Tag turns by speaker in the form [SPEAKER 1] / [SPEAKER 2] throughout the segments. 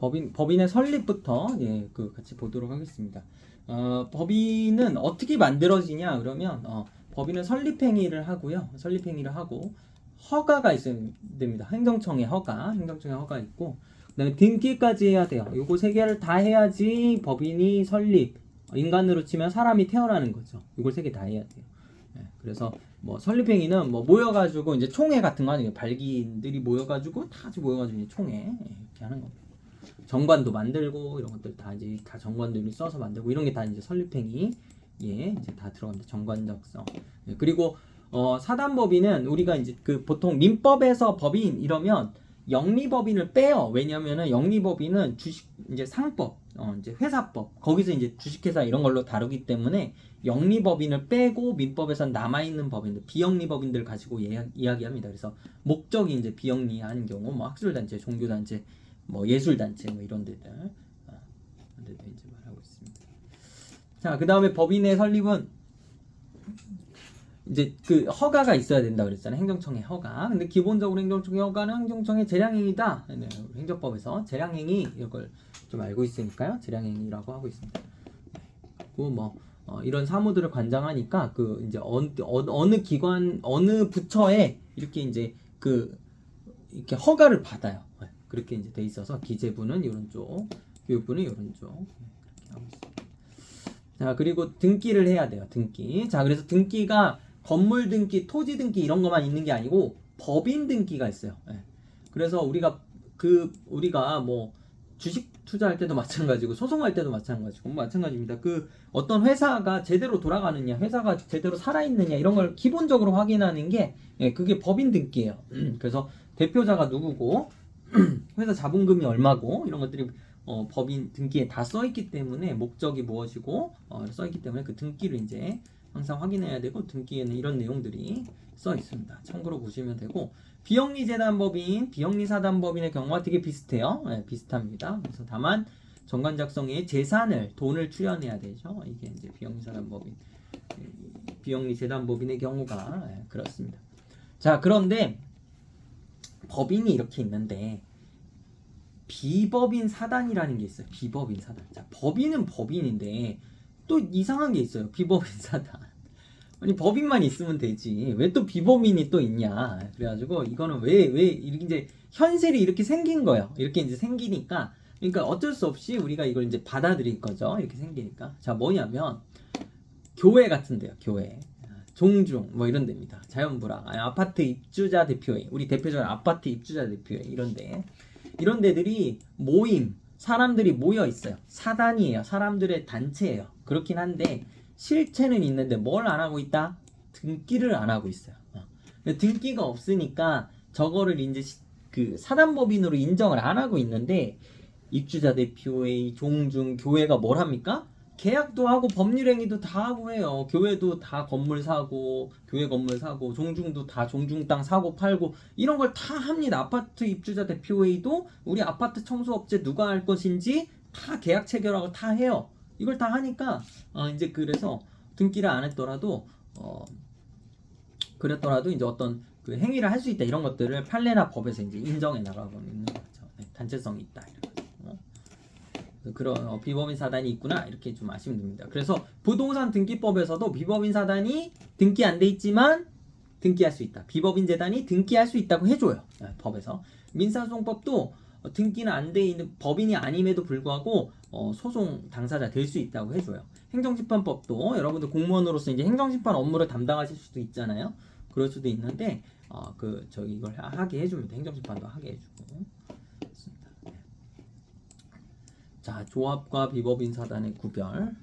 [SPEAKER 1] 법인의 설립부터 같이 보도록 하겠습니다. 법인은 어떻게 만들어지냐 그러면 법인은 설립행위를 하고요. 설립행위를 하고 허가가 있어야 됩니다. 행정청의 허가 있고 그다음에 등기까지 해야 돼요. 요거 세 개를 다 해야지 법인이 설립. 인간으로 치면 사람이 태어나는 거죠. 이걸 세 개 다 해야 돼요. 그래서 뭐 설립행위는 뭐 모여가지고 이제 총회 같은 거 하는 발기인들이 모여가지고 다 같이 모여가지고 이제 총회 이렇게 하는 겁니다. 정관도 만들고 이런 것들 다 이제 다 정관들이 써서 만들고 이런 게 다 이제 설립행위 이제 다 들어갑니다. 정관적성. 그리고 사단법인은 우리가 이제 그 보통 민법에서 법인 이러면 영리법인을 빼요. 왜냐면은 영리법인은 주식 이제 상법, 이제 회사법 거기서 이제 주식회사 이런 걸로 다루기 때문에 영리법인을 빼고 민법에선 남아있는 법인들, 비영리법인들 가지고 이야기합니다. 그래서 목적이 이제 비영리하는 경우, 뭐 학술단체, 종교단체, 뭐 예술단체, 뭐 이런 데들, 이제 말하고 있습니다. 자, 그 다음에 법인의 설립은 이제 그 허가가 있어야 된다 그랬잖아요. 행정청의 허가. 근데 기본적으로 행정청의 허가는 행정청의 재량행위다. 행정법에서 재량행위 이걸 좀 알고 있으니까요. 재량행위라고 하고 있습니다. 그리고 뭐 이런 사무들을 관장하니까 그 이제 어느 기관 어느 부처에 이렇게 이제 그 이렇게 허가를 받아요. 그렇게 이제 돼 있어서 기재부는 이런 쪽, 교육부는 이런 쪽 이렇게 하고 있습니다. 자, 그리고 등기를 해야 돼요. 등기. 자, 그래서 등기가 건물 등기, 토지 등기 이런 것만 있는 게 아니고 법인 등기가 있어요. 그래서 우리가 뭐 주식 투자할 때도 마찬가지고 소송할 때도 마찬가지입니다. 그 어떤 회사가 제대로 돌아가느냐, 회사가 제대로 살아있느냐 이런 걸 기본적으로 확인하는 게 그게 법인 등기예요. 그래서 대표자가 누구고 회사 자본금이 얼마고 이런 것들이 법인 등기에 다 써있기 때문에 목적이 무엇이고 써있기 때문에 그 등기를 이제 항상 확인해야 되고 등기에는 이런 내용들이 써 있습니다. 참고로 보시면 되고 비영리재단법인, 비영리사단법인의 경우와 되게 비슷해요. 비슷합니다. 그래서 다만 정관 작성에 재산을 돈을 출연해야 되죠. 이게 이제 비영리사단법인, 비영리재단법인의 경우가 그렇습니다. 자, 그런데 법인이 이렇게 있는데 비법인 사단이라는 게 있어요. 비법인 사단. 자, 법인은 법인인데 또 이상한 게 있어요. 비법인 사단. 아니 법인만 있으면 되지. 왜 또 비법인이 또 있냐. 그래가지고 이거는 왜 이렇게 이제 현실이 이렇게 생긴 거예요. 이렇게 이제 생기니까 그러니까 어쩔 수 없이 우리가 이걸 이제 받아들일 거죠. 이렇게 생기니까. 자, 뭐냐면 교회 같은데요. 교회. 종중 뭐 이런 데입니다. 자연불황, 아파트 입주자 대표회, 우리 대표적인 아파트 입주자 대표회 이런 데들이 모임, 사람들이 모여 있어요. 사단이에요. 사람들의 단체예요. 그렇긴 한데 실체는 있는데 뭘 안 하고 있다? 등기를 안 하고 있어요. 등기가 없으니까 저거를 이제 그 사단법인으로 인정을 안 하고 있는데 입주자 대표회, 종중, 교회가 뭘 합니까? 계약도 하고 법률행위도 다 하고 해요. 교회도 다 건물 사고, 교회 건물 사고, 종중도 다 종중 땅 사고 팔고 이런 걸 다 합니다. 아파트 입주자 대표회의도 우리 아파트 청소업체 누가 할 것인지 다 계약 체결하고 다 해요. 이걸 다 하니까 이제 그래서 등기를 안 했더라도 그랬더라도 이제 어떤 그 행위를 할 수 있다 이런 것들을 판례나 법에서 이제 인정해 나가고 있는 거죠. 단체성이 있다 이런 거죠. 그런 비법인 사단이 있구나 이렇게 좀 아시면 됩니다. 그래서 부동산 등기법에서도 비법인 사단이 등기 안 돼 있지만 등기할 수 있다. 비법인 재단이 등기할 수 있다고 해줘요. 법에서. 민사소송법도 등기는 안 돼 있는 법인이 아님에도 불구하고 소송 당사자 될 수 있다고 해줘요. 행정심판법도 여러분들 공무원으로서 이제 행정심판 업무를 담당하실 수도 있잖아요. 그럴 수도 있는데 이걸 하게 해줍니다. 행정심판도 하게 해주고. 자, 조합과 비법인 사단의 구별.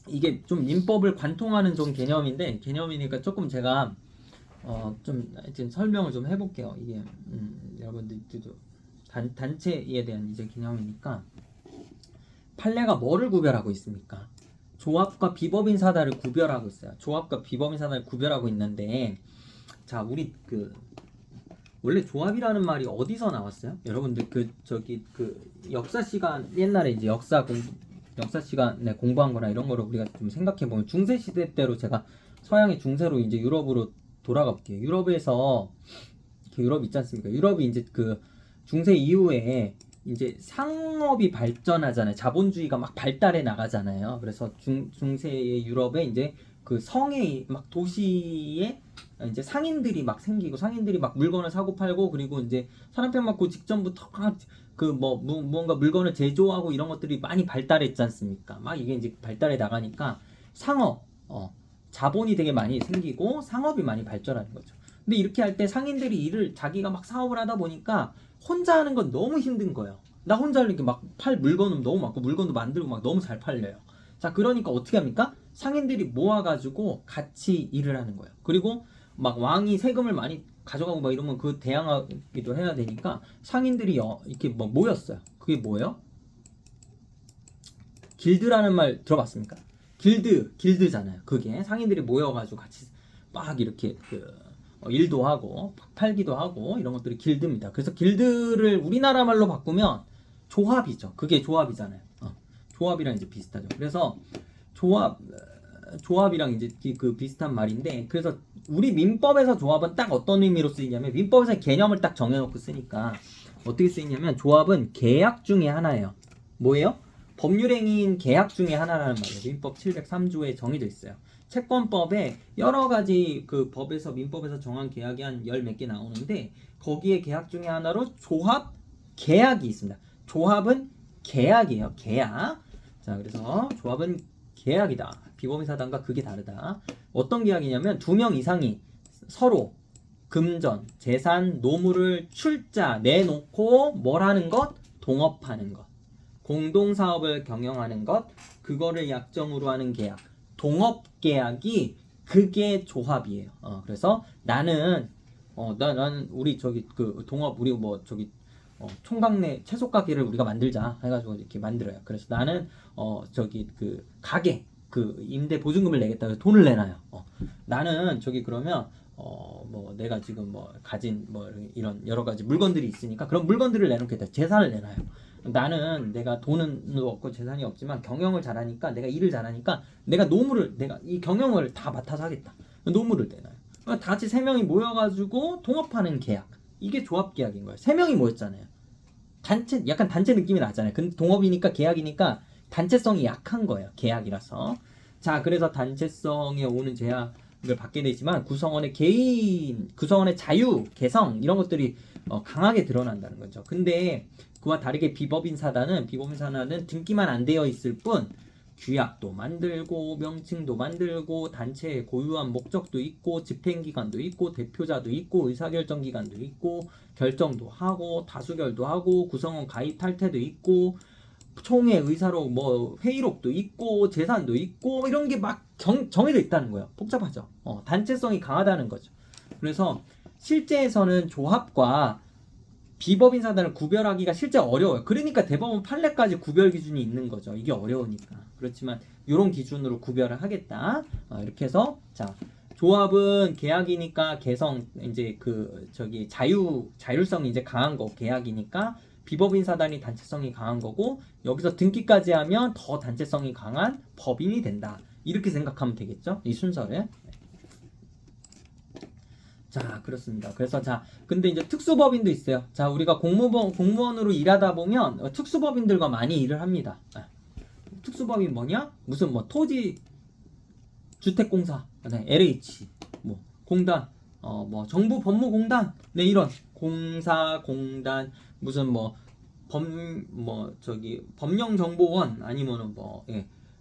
[SPEAKER 1] 이게 좀 민법을 관통하는 좀 개념이니까 조금 제가 좀 하여튼 설명을 좀 해볼게요. 이게 여러분들도 단체에 대한 이제 개념이니까 판례가 뭐를 구별하고 있습니까? 조합과 비법인 사단을 구별하고 있어요. 조합과 비법인 사단을 구별하고 있는데 자, 우리 원래 조합이라는 말이 어디서 나왔어요? 여러분들 역사 시간 옛날에 이제 역사 시간에 공부한 거나 이런 거를 우리가 좀 생각해 보면 중세 시대 때로 제가 서양의 중세로 이제 유럽으로 돌아가 볼게요. 유럽에서 유럽 있지 않습니까? 유럽이 이제 그 중세 이후에 이제 상업이 발전하잖아요. 자본주의가 막 발달해 나가잖아요. 그래서 중세의 유럽에 이제 그 성에 막 도시에 이제 상인들이 막 생기고 상인들이 막 물건을 사고 팔고 그리고 이제 사람편 맞고 직전부터 그 뭐 무언가 물건을 제조하고 이런 것들이 많이 발달했지 않습니까? 막 이게 이제 발달해 나가니까 상업 자본이 되게 많이 생기고 상업이 많이 발전하는 거죠. 근데 이렇게 할 때 상인들이 일을 자기가 막 사업을 하다 보니까 혼자 하는 건 너무 힘든 거예요. 나 혼자 이렇게 막 팔 물건은 너무 많고 물건도 만들고 막 너무 잘 팔려요. 자, 그러니까 어떻게 합니까? 상인들이 모아가지고 같이 일을 하는 거예요. 그리고 막 왕이 세금을 많이 가져가고 막 이러면 그 대항하기도 해야 되니까 상인들이 이렇게 뭐 모였어요. 그게 뭐예요? 길드라는 말 들어봤습니까? 길드잖아요. 그게 상인들이 모여가지고 같이 막 이렇게 일도 하고 팔기도 하고 이런 것들이 길드입니다. 그래서 길드를 우리나라 말로 바꾸면 조합이죠. 그게 조합이잖아요. 조합이랑 이제 비슷하죠. 그래서 조합이랑 이제 그 비슷한 말인데, 그래서 우리 민법에서 조합은 딱 어떤 의미로 쓰이냐면, 민법에서 개념을 딱 정해놓고 쓰니까 어떻게 쓰이냐면, 조합은 계약 중에 하나예요. 뭐예요? 법률행위인 계약 중에 하나라는 말이에요. 민법 703조에 정해져 있어요. 채권법에 여러 가지 그 법에서 민법에서 정한 계약이 한 열 몇 개 나오는데, 거기에 계약 중에 하나로 조합 계약이 있습니다. 조합은 계약이에요. 계약. 자, 그래서 조합은 계약이다. 비범위사단과 그게 다르다. 어떤 계약이냐면 2명 이상이 서로 금전, 재산, 노무를 출자 내놓고 뭘 하는 것? 동업하는 것. 공동사업을 경영하는 것. 그거를 약정으로 하는 계약. 동업계약이 그게 조합이에요. 그래서 나는 나는 우리 저기 그 동업 우리 뭐 저기 총각내 채소 가게를 우리가 만들자 해가지고 이렇게 만들어요. 그래서 나는 저기 그 가게 그 임대 보증금을 내겠다 해서 돈을 내놔요. 나는 저기 그러면 뭐 내가 지금 뭐 가진 뭐 이런 여러 가지 물건들이 있으니까 그런 물건들을 내놓겠다. 재산을 내놔요. 나는 내가 돈은 없고 재산이 없지만 경영을 잘하니까 내가 일을 잘하니까 내가 이 경영을 다 맡아서 하겠다. 노무를 내놔요. 다 같이 세 명이 모여가지고 동업하는 계약. 이게 조합 계약인 거예요. 세 명이 모였잖아요. 약간 단체 느낌이 나잖아요. 근데 동업이니까 계약이니까 단체성이 약한 거예요. 계약이라서. 자, 그래서 단체성에 오는 제약을 받게 되지만 구성원의 자유, 개성 이런 것들이 강하게 드러난다는 거죠. 근데 그와 다르게 비법인 사단은 등기만 안 되어 있을 뿐 규약도 만들고 명칭도 만들고 단체의 고유한 목적도 있고 집행기관도 있고 대표자도 있고 의사결정기관도 있고 결정도 하고 다수결도 하고 구성원 가입 탈퇴도 있고 총회 의사록 뭐 회의록도 있고 재산도 있고 이런 게 막 정해져 있다는 거예요. 복잡하죠. 단체성이 강하다는 거죠. 그래서 실제에서는 조합과 비법인 사단을 구별하기가 실제 어려워요. 그러니까 대법원 판례까지 구별 기준이 있는 거죠. 이게 어려우니까. 그렇지만 이런 기준으로 구별을 하겠다. 이렇게 해서 자, 조합은 계약이니까 개성 이제 그 저기 자율성이 이제 강한 거 계약이니까 비법인 사단이 단체성이 강한 거고 여기서 등기까지 하면 더 단체성이 강한 법인이 된다. 이렇게 생각하면 되겠죠? 이 순서를. 자, 그렇습니다. 그래서 근데 이제 특수법인도 있어요. 자, 우리가 공무원으로 일하다 보면 특수법인들과 많이 일을 합니다. 특수법인 뭐냐? 무슨 뭐 토지 주택공사, 네, LH, 뭐 공단, 뭐 정부 법무공단, 네, 이런 공단 무슨 뭐 법령정보원 아니면은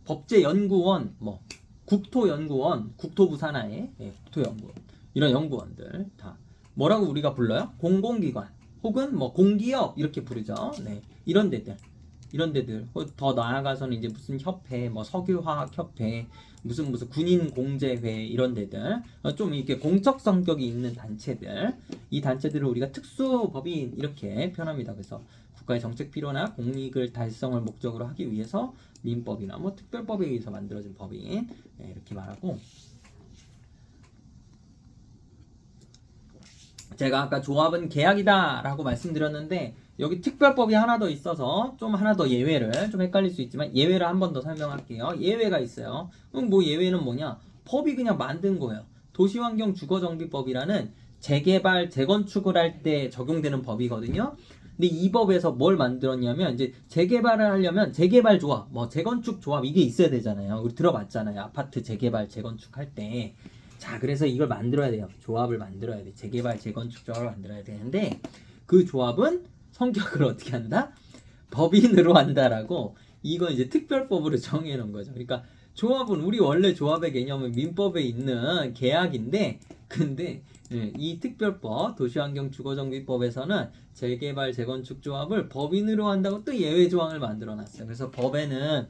[SPEAKER 1] 법제연구원, 뭐 국토연구원, 국토부 산하의 국토연구원. 이런 연구원들 다 뭐라고 우리가 불러요? 공공기관 혹은 뭐 공기업 이렇게 부르죠. 네, 이런 데들 더 나아가서는 이제 무슨 협회, 뭐 석유화학협회, 무슨 군인공제회 이런 데들 좀 이렇게 공적 성격이 있는 단체들, 이 단체들을 우리가 특수법인 이렇게 표현합니다. 그래서 국가의 정책 필요나 공익을 달성을 목적으로 하기 위해서 민법이나 뭐 특별법에 의해서 만들어진 법인 이렇게 말하고. 제가 아까 조합은 계약이다 라고 말씀드렸는데 여기 특별법이 하나 더 있어서 좀 하나 더 예외를 좀 헷갈릴 수 있지만 예외를 한 번 더 설명할게요. 예외가 있어요. 뭐 예외는 뭐냐? 법이 그냥 만든 거예요. 도시환경주거정비법이라는 재개발, 재건축을 할 때 적용되는 법이거든요. 근데 이 법에서 뭘 만들었냐면 이제 재개발을 하려면 재개발 조합, 뭐 재건축 조합 이게 있어야 되잖아요. 우리 들어봤잖아요. 아파트 재개발, 재건축 할 때. 자, 그래서 이걸 만들어야 돼요. 조합을 만들어야 돼. 재개발, 재건축 조합을 만들어야 되는데 그 조합은 성격을 어떻게 한다? 법인으로 한다라고 이건 이제 특별법으로 정해 놓은 거죠. 그러니까 조합은 우리 원래 조합의 개념은 민법에 있는 계약인데 근데 이 특별법 도시환경주거정비법에서는 재개발 재건축 조합을 법인으로 한다고 또 예외 조항을 만들어 놨어요. 그래서 법에는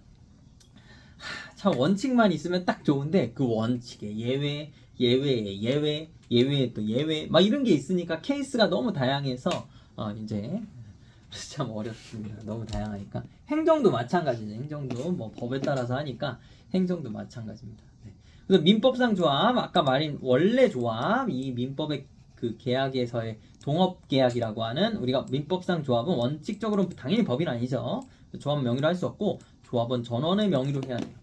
[SPEAKER 1] 참 원칙만 있으면 딱 좋은데 그 원칙에 예외에 또 예외 막 이런 게 있으니까 케이스가 너무 다양해서 이제 참 어렵습니다. 너무 다양하니까 행정도 마찬가지죠. 행정도 뭐 법에 따라서 하니까 행정도 마찬가지입니다. 네. 그래서 민법상 조합 아까 말인 원래 조합 이 민법의 그 계약에서의 동업 계약이라고 하는 우리가 민법상 조합은 원칙적으로 당연히 법인 아니죠. 조합 명의로 할 수 없고 조합원 전원의 명의로 해야 돼요.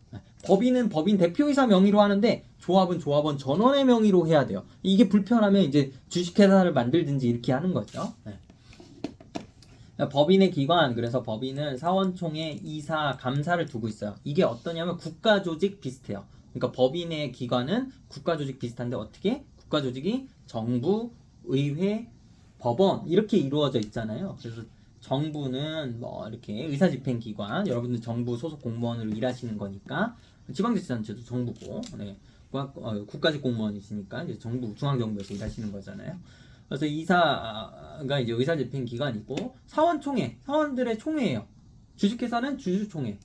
[SPEAKER 1] 법인은 법인 대표이사 명의로 하는데 조합은 조합원 전원의 명의로 해야 돼요. 이게 불편하면 이제 주식회사를 만들든지 이렇게 하는 거죠. 네. 법인의 기관, 그래서 법인은 사원총회, 이사, 감사를 두고 있어요. 이게 어떠냐면 국가조직 비슷해요. 그러니까 법인의 기관은 국가조직 비슷한데 어떻게? 국가조직이 정부, 의회, 법원 이렇게 이루어져 있잖아요. 그래서 정부는 뭐 이렇게 의사집행기관, 여러분들 정부 소속 공무원으로 일하시는 거니까 지방자치단체도 정부고, 네. 국가직 공무원이시니까 이제 정부, 중앙정부에서 일하시는 거잖아요. 그래서 이사가 이제 의사집행기관이고 사원총회, 사원들의 총회예요. 주식회사는 주주총회.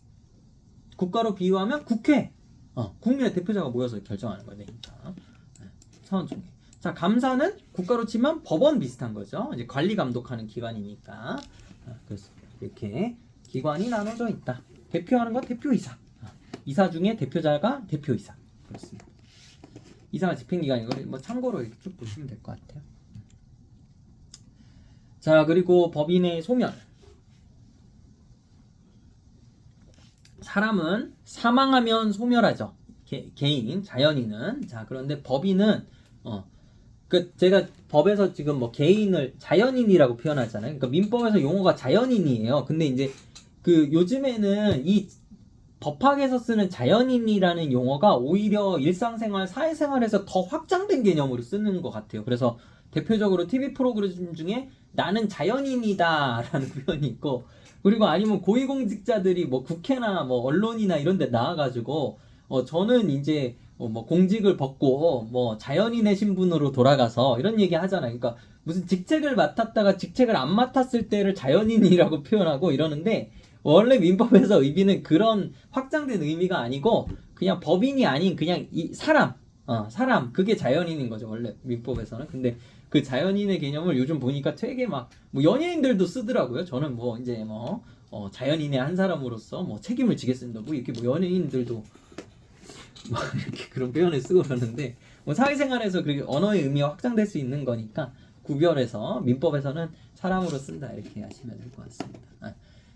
[SPEAKER 1] 국가로 비유하면 국회. 국민의 대표자가 모여서 결정하는 거예요. 사원총회. 자, 감사는 국가로 치면 법원 비슷한 거죠. 이제 관리 감독하는 기관이니까. 그래서 이렇게 기관이 나눠져 있다. 대표하는 건 대표이사. 이사 중에 대표자가 대표이사. 그렇습니다. 이사가 집행기관이고 뭐 참고로 이렇게 쭉 보시면 될 것 같아요. 자, 그리고 법인의 소멸. 사람은 사망하면 소멸하죠. 개인, 자연인은. 자, 그런데 법인은 제가 법에서 지금 뭐 개인을 자연인이라고 표현하잖아요. 그러니까 민법에서 용어가 자연인이에요. 근데 이제 그 요즘에는 이 법학에서 쓰는 자연인이라는 용어가 오히려 일상생활, 사회생활에서 더 확장된 개념으로 쓰는 것 같아요. 그래서 대표적으로 TV 프로그램 중에 나는 자연인이다 라는 표현이 있고, 그리고 아니면 고위공직자들이 뭐 국회나 뭐 언론이나 이런 데 나와가지고 저는 이제 뭐 공직을 벗고 뭐 자연인의 신분으로 돌아가서 이런 얘기 하잖아요. 그러니까 무슨 직책을 맡았다가 직책을 안 맡았을 때를 자연인이라고 표현하고 이러는데 원래 민법에서 의미는 그런 확장된 의미가 아니고 그냥 법인이 아닌 그냥 이 사람 그게 자연인인 거죠. 원래 민법에서는. 근데 그 자연인의 개념을 요즘 보니까 되게 막 뭐 연예인들도 쓰더라고요. 저는 뭐 이제 뭐 자연인의 한 사람으로서 뭐 책임을 지겠습니다. 뭐 이렇게 뭐 연예인들도 막 이렇게 그런 표현을 쓰고 그러는데 뭐 사회생활에서 그렇게 언어의 의미가 확장될 수 있는 거니까 구별해서 민법에서는 사람으로 쓴다 이렇게 하시면 될 것 같습니다.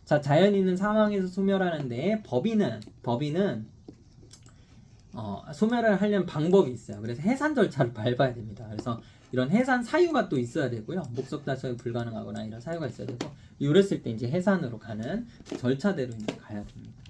[SPEAKER 1] 자, 자연인은 사망해서 소멸하는데 법인은 소멸을 하려면 방법이 있어요. 그래서 해산 절차를 밟아야 됩니다. 그래서 이런 해산 사유가 또 있어야 되고요. 목적 달성이 불가능하거나 이런 사유가 있어야 되고 이랬을 때 이제 해산으로 가는 절차대로 이제 가야 됩니다.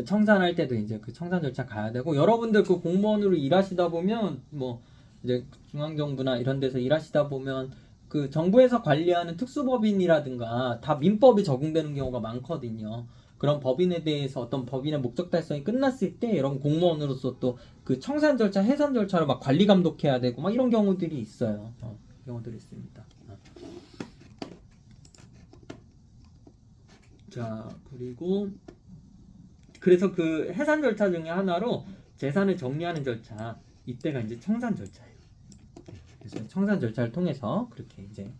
[SPEAKER 1] 청산할 때도 이제 그 청산 절차 가야 되고 여러분들 그 공무원으로 일하시다 보면 뭐 이제 중앙정부나 이런 데서 일하시다 보면 그 정부에서 관리하는 특수법인이라든가 다 민법이 적용되는 경우가 많거든요. 그런 법인에 대해서 어떤 법인의 목적 달성이 끝났을 때 여러분 공무원으로서 또 그 청산 절차, 해산 절차를 막 관리 감독해야 되고 막 이런 경우들이 있어요. 경우들이 있습니다. 자, 그리고 그래서 그 해산 절차 중에 하나로 재산을 정리하는 절차, 이때가 이제 청산 절차예요. 그래서 청산 절차를 통해서 그렇게 이제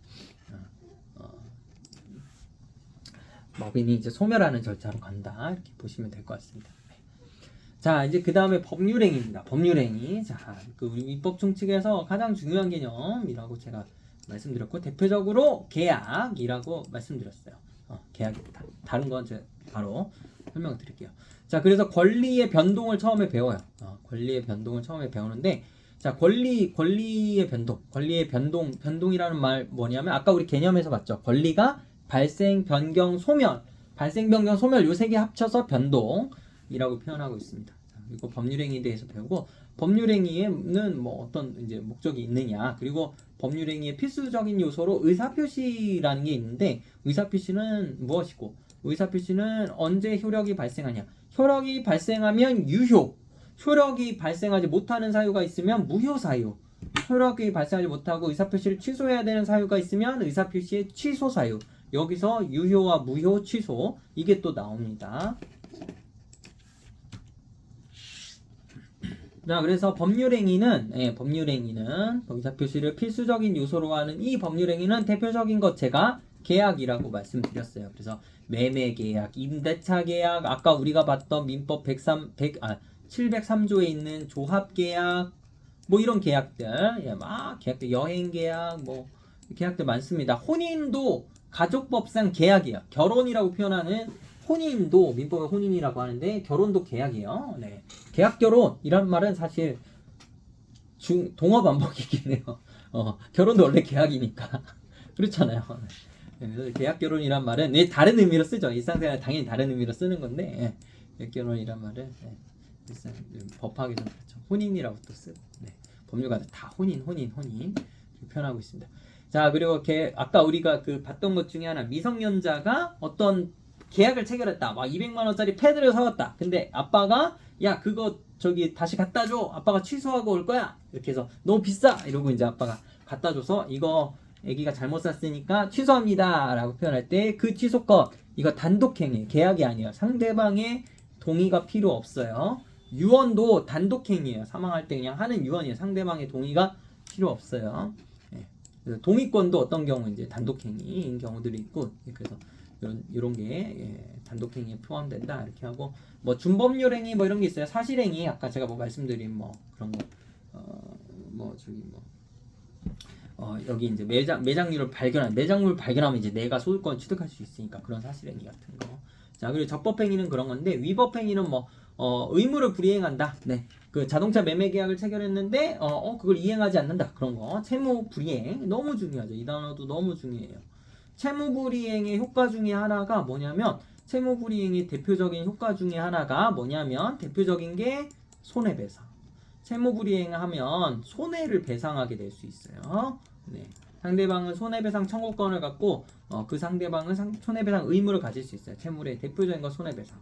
[SPEAKER 1] 법인이 이제 소멸하는 절차로 간다 이렇게 보시면 될 것 같습니다. 자, 이제 그 다음에 법률행위입니다. 법률행위. 자, 그 우리 입법총 측에서 가장 중요한 개념이라고 제가 말씀드렸고 대표적으로 계약이라고 말씀드렸어요. 계약 다른 건 제가 바로 설명을 드릴게요. 자, 그래서 권리의 변동을 처음에 배워요. 권리의 변동을 처음에 배우는데 자, 권리의 변동이라는 말 뭐냐면 아까 우리 개념에서 봤죠. 권리가 발생, 변경, 소멸, 요 세 개 합쳐서 변동이라고 표현하고 있습니다. 자, 그리고 법률행위에 대해서 배우고 법률행위에는 뭐 어떤 이제 목적이 있느냐, 그리고 법률행위의 필수적인 요소로 의사표시라는 게 있는데 의사표시는 무엇이고 의사표시는 언제 효력이 발생하냐? 효력이 발생하면 유효, 효력이 발생하지 못하는 사유가 있으면 무효 사유, 효력이 발생하지 못하고 의사표시를 취소해야 되는 사유가 있으면 의사표시의 취소 사유, 여기서 유효와 무효, 취소 이게 또 나옵니다. 자, 그래서 법률행위는 의사표시를 필수적인 요소로 하는 이 법률행위는 대표적인 것 제가 계약이라고 말씀드렸어요. 그래서 매매계약, 임대차계약, 아까 우리가 봤던 민법 703조에 있는 조합계약, 뭐 이런 계약들, 계약들, 여행계약, 뭐 계약들 많습니다. 혼인도 가족법상 계약이에요. 결혼이라고 표현하는 혼인도 민법의 혼인이라고 하는데 결혼도 계약이에요. 네. 계약결혼이란 말은 사실 동어 반복이긴 해요. 결혼도 원래 계약이니까 그렇잖아요. 그래서 계약결혼이란 말은 다른 의미로 쓰죠. 일상생활 당연히 다른 의미로 쓰는 건데 계약결혼이란 말은 일상 법학에서는 그렇죠. 혼인이라고 또 쓰고 법률가들 다 혼인 표현하고 있습니다. 자, 그리고 아까 우리가 봤던 것 중에 하나, 미성년자가 어떤 계약을 체결했다. 막 200만 원짜리 패드를 사왔다. 근데 아빠가 야 그거 저기 다시 갖다 줘. 아빠가 취소하고 올 거야. 이렇게 해서 너무 비싸. 이러고 이제 아빠가 갖다 줘서 이거 애기가 잘못 샀으니까 취소합니다. 라고 표현할 때 그 취소권 이거 단독행위, 계약이 아니에요. 상대방의 동의가 필요 없어요. 유언도 단독행위예요. 사망할 때 그냥 하는 유언이에요. 상대방의 동의가 필요 없어요. 동의권도 어떤 경우 이제 단독행위인 경우들이 있고 그래서 이런 게 단독행위에 포함된다 이렇게 하고 뭐 준법률행위 뭐 이런 게 있어요. 사실행위 아까 제가 뭐 말씀드린 뭐 그런 거 여기 이제 매장물을 발견하면 이제 내가 소유권 취득할 수 있으니까 그런 사실행위 같은 거. 자, 그리고 적법행위는 그런 건데 위법행위는 뭐 의무를 불이행한다. 네. 그 자동차 매매 계약을 체결했는데 그걸 이행하지 않는다. 그런 거. 채무 불이행 너무 중요하죠. 이 단어도 너무 중요해요. 채무 불이행의 효과 중에 하나가 뭐냐면 채무 불이행의 대표적인 효과 중에 하나가 뭐냐면 대표적인 게 손해배상. 채무 불이행하면 손해를 배상하게 될 수 있어요. 네. 상대방은 손해배상 청구권을 갖고 그 상대방은 손해배상 의무를 가질 수 있어요. 채무의 대표적인 건 손해배상.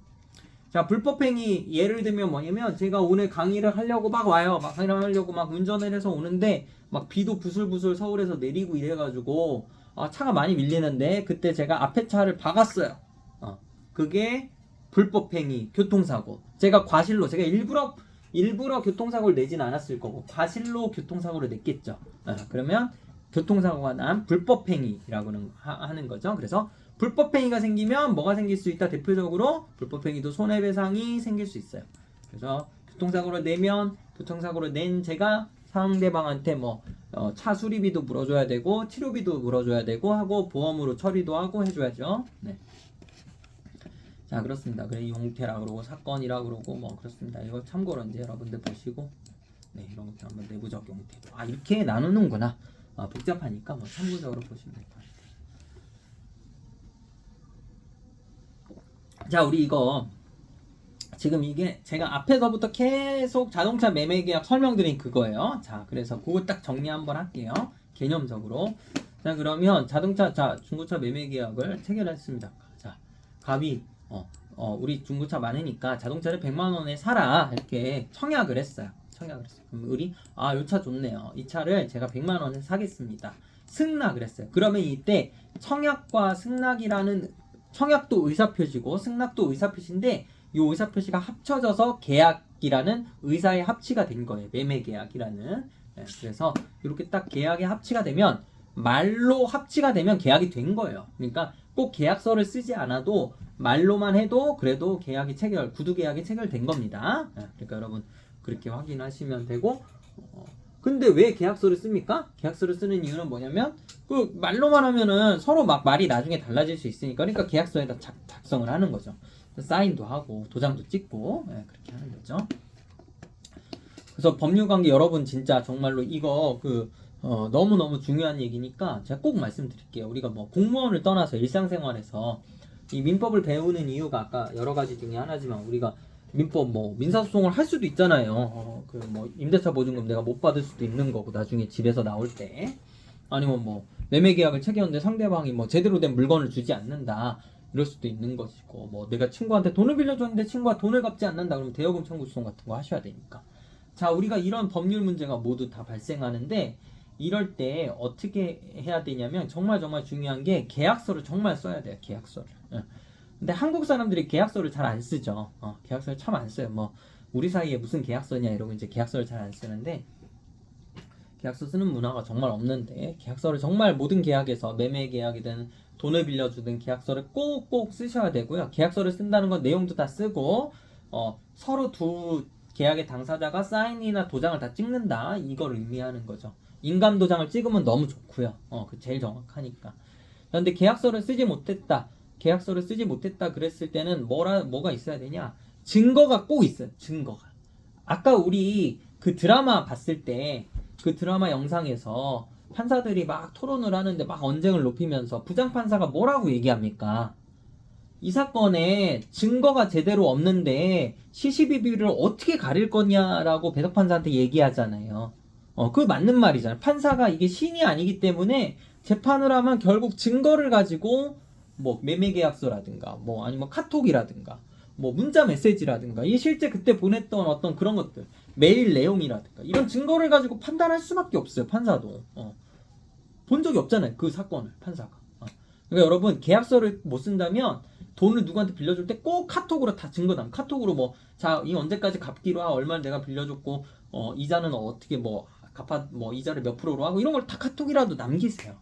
[SPEAKER 1] 자, 불법행위 예를 들면 뭐냐면 제가 오늘 강의를 하려고 막 와요. 막 강의를 하려고 막 운전을 해서 오는데 막 비도 부슬부슬 서울에서 내리고 이래가지고 차가 많이 밀리는데 그때 제가 앞에 차를 박았어요. 그게 불법행위, 교통사고. 제가 일부러 교통사고를 내진 않았을 거고 과실로 교통사고를 냈겠죠. 그러면 교통사고가 난 불법행위라고 하는 거죠. 그래서 불법행위가 생기면 뭐가 생길 수 있다? 대표적으로 불법행위도 손해배상이 생길 수 있어요. 그래서 교통사고를 낸 제가 상대방한테 차 수리비도 물어줘야 되고 치료비도 물어줘야 되고 하고 보험으로 처리도 하고 해줘야죠. 네. 자, 그렇습니다. 그래 용태라 그러고 사건이라 그러고 뭐 그렇습니다. 이거 참고로 이제 여러분들 보시고 이런 것도 한번 내부적 용태. 이렇게 나누는구나. 복잡하니까 뭐 참고적으로 보시면 될 것 같아요. 자, 우리 이거 지금 이게 제가 앞에서부터 계속 자동차 매매 계약 설명드린 그거예요. 자, 그래서 그거 딱 정리 한번 할게요. 개념적으로. 자, 그러면 중고차 매매 계약을 체결했습니다. 자, 갑이 우리 중고차 많으니까 자동차를 100만 원에 사라 이렇게 청약을 했어요. 그럼 우리 이 차 좋네요. 이 차를 제가 100만 원에 사겠습니다. 승낙을 했어요. 그러면 이때 청약과 승낙이라는 청약도 의사표시고 승낙도 의사표시인데 이 의사표시가 합쳐져서 계약이라는 의사의 합치가 된 거예요. 매매계약이라는. 그래서 이렇게 딱 계약에 합치가 되면 말로 합치가 되면 계약이 된 거예요. 그러니까 꼭 계약서를 쓰지 않아도 말로만 해도 그래도 구두 계약이 체결된 겁니다. 그러니까 여러분 그렇게 확인하시면 되고 근데 왜 계약서를 씁니까? 계약서를 쓰는 이유는 뭐냐면 그 말로만 하면은 서로 막 말이 나중에 달라질 수 있으니까 그러니까 계약서에다 작성을 하는 거죠. 사인도 하고 도장도 찍고 그렇게 하는 거죠. 그래서 법률관계 여러분 진짜 정말로 이거 너무너무 중요한 얘기니까 제가 꼭 말씀드릴게요. 우리가 뭐 공무원을 떠나서 일상생활에서 이 민법을 배우는 이유가 아까 여러 가지 중에 하나지만 우리가 민법 뭐 민사소송을 할 수도 있잖아요. 그 뭐 임대차 보증금 내가 못 받을 수도 있는 거고 나중에 집에서 나올 때 아니면 뭐 매매 계약을 체결했는데 상대방이 뭐 제대로 된 물건을 주지 않는다 이럴 수도 있는 것이고 뭐 내가 친구한테 돈을 빌려줬는데 친구가 돈을 갚지 않는다 그러면 대여금 청구 소송 같은 거 하셔야 되니까. 자, 우리가 이런 법률 문제가 모두 다 발생하는데 이럴 때 어떻게 해야 되냐면 정말 중요한 게 계약서를 정말 써야 돼요. 계약서를. 근데 한국 사람들이 계약서를 잘 안 쓰죠. 계약서를 참 안 써요. 뭐 우리 사이에 무슨 계약서냐 이러고 이제 계약서를 잘 안 쓰는데 계약서 쓰는 문화가 정말 없는데 계약서를 정말 모든 계약에서 매매 계약이든 돈을 빌려주든 계약서를 꼭꼭 쓰셔야 되고요. 계약서를 쓴다는 건 내용도 다 쓰고 서로 두 계약의 당사자가 사인이나 도장을 다 찍는다 이걸 의미하는 거죠. 인감 도장을 찍으면 너무 좋고요. 그 제일 정확하니까. 그런데 계약서를 쓰지 못했다. 계약서를 쓰지 못했다 그랬을 때는 뭐가 있어야 되냐? 증거가 꼭 있어요. 증거가. 아까 우리 그 드라마 봤을 때 그 드라마 영상에서 판사들이 막 토론을 하는데 막 언쟁을 높이면서 부장판사가 뭐라고 얘기합니까? 이 사건에 증거가 제대로 없는데 시시비비를 어떻게 가릴 거냐라고 배석판사한테 얘기하잖아요. 그 맞는 말이잖아요. 판사가 이게 신이 아니기 때문에 재판을 하면 결국 증거를 가지고 뭐 매매계약서라든가 뭐 아니면 카톡이라든가 뭐 문자 메시지라든가 이 실제 그때 보냈던 어떤 그런 것들 메일 내용이라든가 이런 증거를 가지고 판단할 수밖에 없어요. 판사도 본 적이 없잖아요. 그 사건을 판사가. 그러니까 여러분 계약서를 못 쓴다면 돈을 누구한테 빌려줄 때 꼭 카톡으로 다 증거 남. 카톡으로 뭐 자 이 언제까지 갚기로 하고 얼마를 내가 빌려줬고 이자는 어떻게 뭐 갚아 뭐 이자를 몇 프로로 하고 이런 걸 다 카톡이라도 남기세요.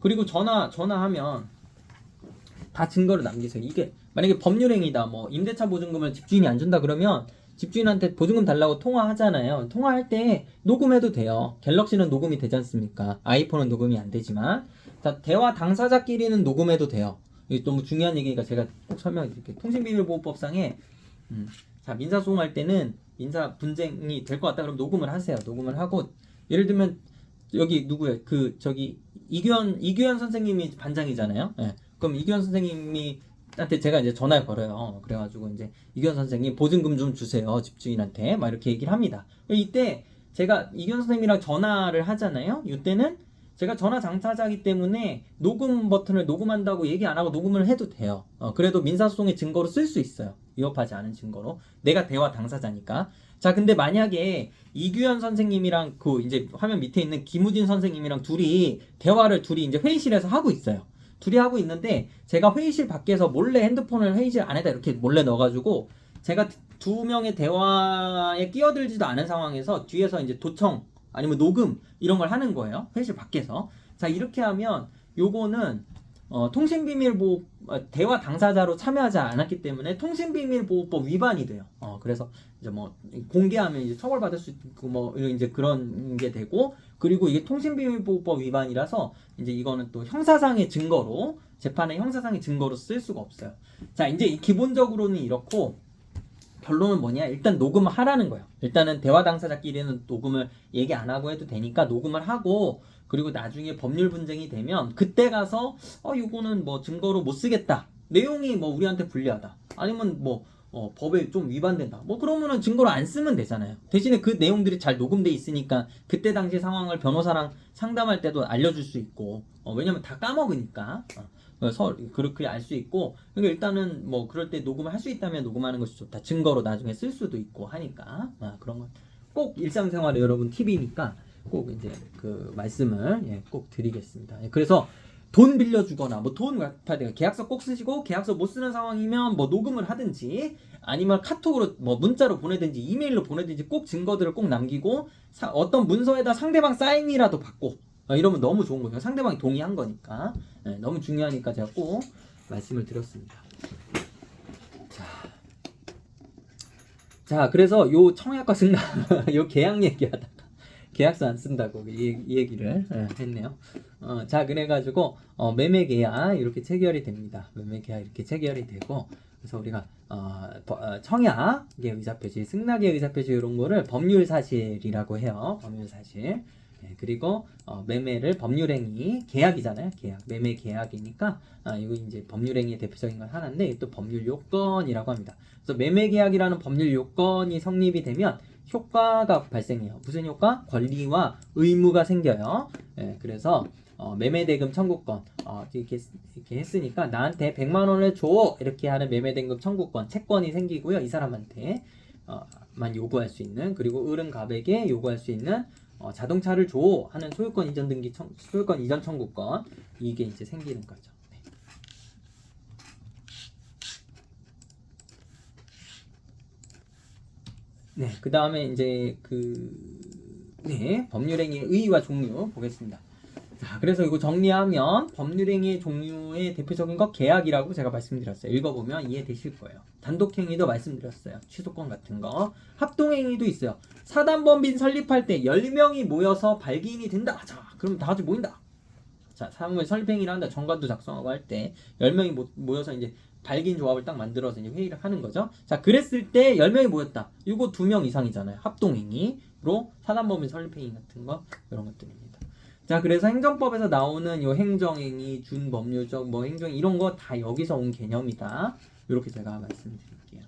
[SPEAKER 1] 그리고 전화하면 다 증거를 남기세요. 이게 만약에 법률행위다 뭐 임대차 보증금을 집주인이 안 준다 그러면 집주인한테 보증금 달라고 통화하잖아요. 통화할 때 녹음해도 돼요. 갤럭시는 녹음이 되지 않습니까? 아이폰은 녹음이 안 되지만 자, 대화 당사자끼리는 녹음해도 돼요. 이게 너무 중요한 얘기니까 제가 꼭 설명드릴게요. 통신비밀보호법상에 자 민사소송할 때는 민사 분쟁이 될 것 같다 그러면 녹음을 하세요. 녹음을 하고 예를 들면 여기 누구예요? 그 저기 이규현 선생님이 반장이잖아요. 네. 그럼 이규현 선생님이 한테 제가 이제 전화를 걸어요. 그래가지고 이제 이규현 선생님 보증금 좀 주세요. 집주인한테 막 이렇게 얘기를 합니다. 이때 제가 이규현 선생님이랑 전화를 하잖아요. 이때는 제가 전화 당사자이기 때문에 녹음 버튼을 녹음한다고 얘기 안 하고 녹음을 해도 돼요. 그래도 민사소송의 증거로 쓸 수 있어요. 위협하지 않은 증거로. 내가 대화 당사자니까. 자, 근데 만약에 이규현 선생님이랑 그 이제 화면 밑에 있는 김우진 선생님이랑 대화를 둘이 이제 회의실에서 하고 있어요. 둘이 하고 있는데 제가 회의실 밖에서 몰래 핸드폰을 회의실 안에다 이렇게 몰래 넣어가지고 제가 두 명의 대화에 끼어들지도 않은 상황에서 뒤에서 이제 도청 아니면 녹음 이런 걸 하는 거예요. 회의실 밖에서. 자, 이렇게 하면 요거는 통신비밀보호 대화 당사자로 참여하지 않았기 때문에 통신비밀보호법 위반이 돼요. 그래서 이제 뭐 공개하면 이제 처벌받을 수 있고 뭐 이제 그런 게 되고 그리고 이게 통신비밀보호법 위반이라서 이제 이거는 또 형사상의 증거로 재판에 형사상의 증거로 쓸 수가 없어요. 자, 이제 기본적으로는 이렇고 결론은 뭐냐? 일단 녹음을 하라는 거예요. 일단은 대화 당사자끼리는 녹음을 얘기 안 하고 해도 되니까 녹음을 하고 그리고 나중에 법률 분쟁이 되면 그때 가서 이거는 뭐 증거로 못 쓰겠다. 내용이 뭐 우리한테 불리하다. 아니면 뭐 법에 좀 위반된다. 뭐 그러면은 증거로 안 쓰면 되잖아요. 대신에 그 내용들이 잘 녹음돼 있으니까 그때 당시 상황을 변호사랑 상담할 때도 알려줄 수 있고 왜냐면 다 까먹으니까. 그래서 그렇게 알 수 있고 그러니까 일단은 뭐 그럴 때 녹음을 할 수 있다면 녹음하는 것이 좋다. 증거로 나중에 쓸 수도 있고 하니까 그런 건 꼭 일상생활에 여러분 팁이니까 꼭 이제 그 말씀을 꼭 드리겠습니다. 그래서 돈 빌려주거나 뭐 돈 갚아야 돼요. 계약서 꼭 쓰시고 계약서 못 쓰는 상황이면 뭐 녹음을 하든지 아니면 카톡으로 뭐 문자로 보내든지 이메일로 보내든지 꼭 증거들을 꼭 남기고 어떤 문서에다 상대방 사인이라도 받고 이러면 너무 좋은 거죠. 상대방이 동의한 거니까. 너무 중요하니까 제가 꼭 말씀을 드렸습니다. 자, 그래서 요 청약과 승낙, 요 계약 얘기하다가 계약서 안 쓴다고 이 얘기를 했네요. 자, 그래가지고 매매 계약 이렇게 체결이 됩니다. 매매 계약 이렇게 체결이 되고 그래서 우리가 청약의 의사표시, 승낙의 의사표시 이런 거를 법률사실이라고 해요. 법률사실. 네, 그리고 매매를 법률행위, 계약이잖아요. 계약, 매매 계약이니까 이거 이제 법률행위의 대표적인 건 하나인데 또 법률 요건이라고 합니다. 그래서 매매 계약이라는 법률 요건이 성립이 되면 효과가 발생해요. 무슨 효과? 권리와 의무가 생겨요. 네, 그래서 매매대금 청구권 이렇게 했으니까 나한테 100만 원을 줘 이렇게 하는 매매대금 청구권, 채권이 생기고요. 이 사람한테 만 요구할 수 있는, 그리고 을은갑에게 요구할 수 있는 자동차를 줘 하는 소유권 이전 등기 소유권 이전 청구권, 이게 이제 생기는 거죠. 네, 그 다음에 이제 법률행위의 의의와 종류 보겠습니다. 자, 그래서 이거 정리하면 법률행위의 종류의 대표적인 거 계약이라고 제가 말씀드렸어요. 읽어보면 이해되실 거예요. 단독행위도 말씀드렸어요. 취소권 같은 거. 합동행위도 있어요. 사단법인 설립할 때 10명이 모여서 발기인이 된다. 자, 그럼 다 같이 모인다. 자, 사무엘 설립행위를 한다. 정관도 작성하고 할 때 10명이 모여서 이제 발기인 조합을 딱 만들어서 이제 회의를 하는 거죠. 자, 그랬을 때 10명이 모였다. 이거 2명 이상이잖아요. 합동행위로 사단법인 설립행위 같은 거, 이런 것들입니다. 자, 그래서 행정법에서 나오는 요 행정행위, 준법률적 뭐 행정 이런 거 다 여기서 온 개념이다. 이렇게 제가 말씀드릴게요.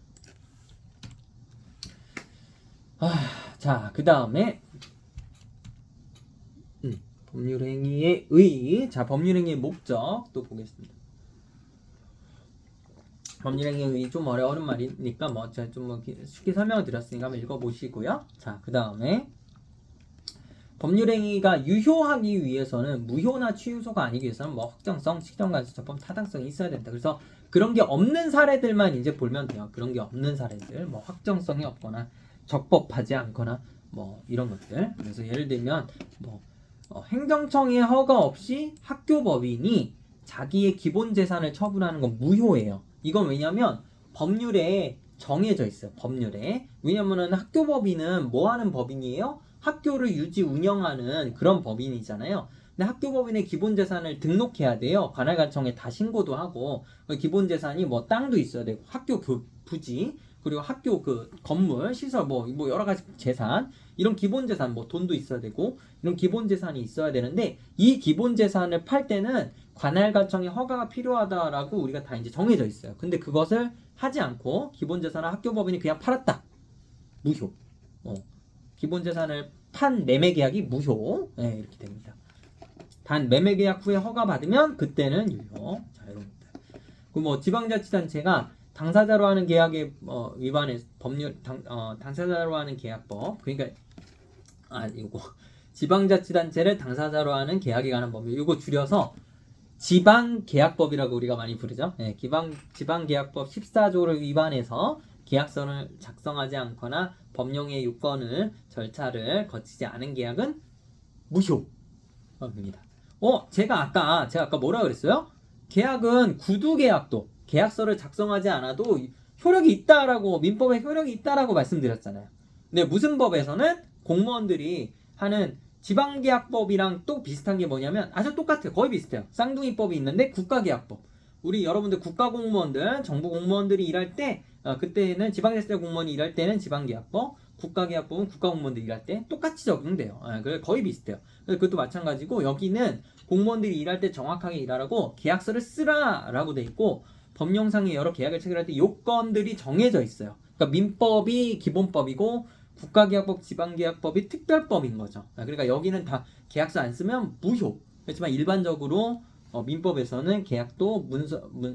[SPEAKER 1] 자, 그 다음에 법률행위의 의의. 자, 법률행위의 목적 또 보겠습니다. 법률행위의 의의 좀 어려운 말이니까 뭐 제가 좀 쉽게 설명을 드렸으니까 한번 읽어보시고요. 자, 그 다음에 법률행위가 유효하기 위해서는 무효나 취소가 아니기 위해서는 뭐 확정성, 직정관수, 적법, 타당성이 있어야 된다. 그래서 그런 게 없는 사례들만 이제 보면 돼요. 그런 게 없는 사례들, 뭐 확정성이 없거나 적법하지 않거나 뭐 이런 것들. 그래서 예를 들면 뭐 행정청의 허가 없이 학교법인이 자기의 기본 재산을 처분하는 건 무효예요. 이건 왜냐면 법률에 정해져 있어요. 법률에. 왜냐면은 학교법인은 뭐 하는 법인이에요? 학교를 유지 운영하는 그런 법인이잖아요. 근데 학교법인의 기본 재산을 등록해야 돼요. 관할관청에 다 신고도 하고. 기본 재산이 뭐 땅도 있어야 되고, 학교 부지, 그리고 학교 그 건물, 시설 뭐 여러 가지 재산, 이런 기본 재산, 뭐 돈도 있어야 되고, 이런 기본 재산이 있어야 되는데, 이 기본 재산을 팔 때는 관할관청의 허가가 필요하다라고 우리가 다 이제 정해져 있어요. 근데 그것을 하지 않고 기본 재산을 학교법인이 그냥 팔았다. 무효. 기본 재산을 판 매매 계약이 무효. 네, 이렇게 됩니다. 단 매매 계약 후에 허가 받으면 그때는 유효. 자, 이런 것들. 그 뭐 지방자치단체가 당사자로 하는 계약에 위반해 법률 당사자로 하는 계약법. 그러니까 이거 지방자치단체를 당사자로 하는 계약에 관한 법률. 이거 줄여서 지방계약법이라고 우리가 많이 부르죠. 네, 지방계약법 14조를 위반해서 계약서를 작성하지 않거나 법령의 요건을 절차를 거치지 않은 계약은 무효입니다. 제가 아까 뭐라 그랬어요? 계약은 구두계약도 계약서를 작성하지 않아도 효력이 있다라고, 민법에 효력이 있다라고 말씀드렸잖아요. 근데 무슨 법에서는 공무원들이 하는 지방계약법이랑 또 비슷한 게 뭐냐면 아주 똑같아요. 거의 비슷해요. 쌍둥이법이 있는데 국가계약법. 우리 여러분들 국가공무원들, 정부 공무원들이 일할 때 그때는 지방자치단 공무원이 일할 때는 지방계약법, 국가계약법은 국가공무원들이 일할 때 똑같이 적용돼요. 거의 비슷해요. 그것도 마찬가지고 여기는 공무원들이 일할 때 정확하게 일하라고 계약서를 쓰라라고 돼 있고 법령상의 여러 계약을 체결할 때 요건들이 정해져 있어요. 그러니까 민법이 기본법이고 국가계약법, 지방계약법이 특별법인 거죠. 그러니까 여기는 다 계약서 안 쓰면 무효. 그렇지만 일반적으로 민법에서는 계약도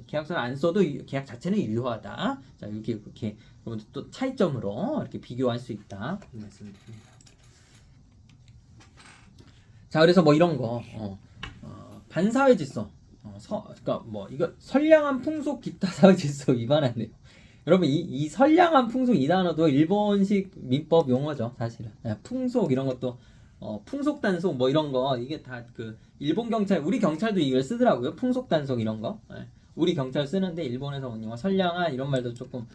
[SPEAKER 1] 계약서를 안 써도 계약 자체는 유효하다. 자, 이렇게 여러분들 또 차이점으로 이렇게 비교할 수 있다. 이 말씀드립니다. 자, 그래서 뭐 이런 거 반사회 질서, 그러니까 뭐 이거 선량한 풍속 기타 사회 질서 위반한대요. 여러분 이 선량한 풍속 이 단어도 일본식 민법 용어죠, 사실은. 풍속 이런 것도 풍속 단속 뭐 이런 거 이게 다 그 일본 경찰, 우리 경찰도 이걸 쓰더라고요. 풍속 단속 이런 거. 우리 경찰 쓰는데 일본에서 온 용어 선량한 이런 말도 조금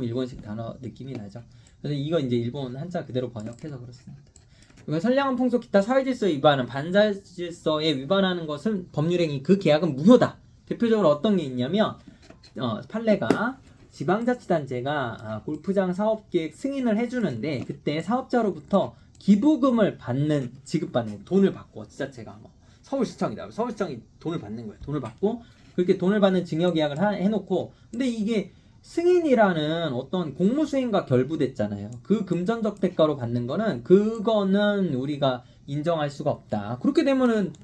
[SPEAKER 1] 일본식 단어 느낌이 나죠. 그래서 이거 이제 일본 한자 그대로 번역해서 그렇습니다. 그러니까 선량한 풍속 기타 사회질서 위반은 반사질서에 위반하는 것은 법률행위, 그 계약은 무효다. 대표적으로 어떤 게 있냐면 판례가 지방자치단체가 골프장 사업계획 승인을 해주는데 그때 사업자로부터 기부금을 지급받는 돈을 받고 지자체가 뭐 서울시청이다. 서울시청이 돈을 받는 거예요. 돈을 받고 그렇게 돈을 받는 증여계약을 해놓고 근데 이게 승인이라는 어떤 공무수행과 결부됐잖아요. 그 금전적 대가로 받는 거는 그거는 우리가 인정할 수가 없다. 그렇게 되면은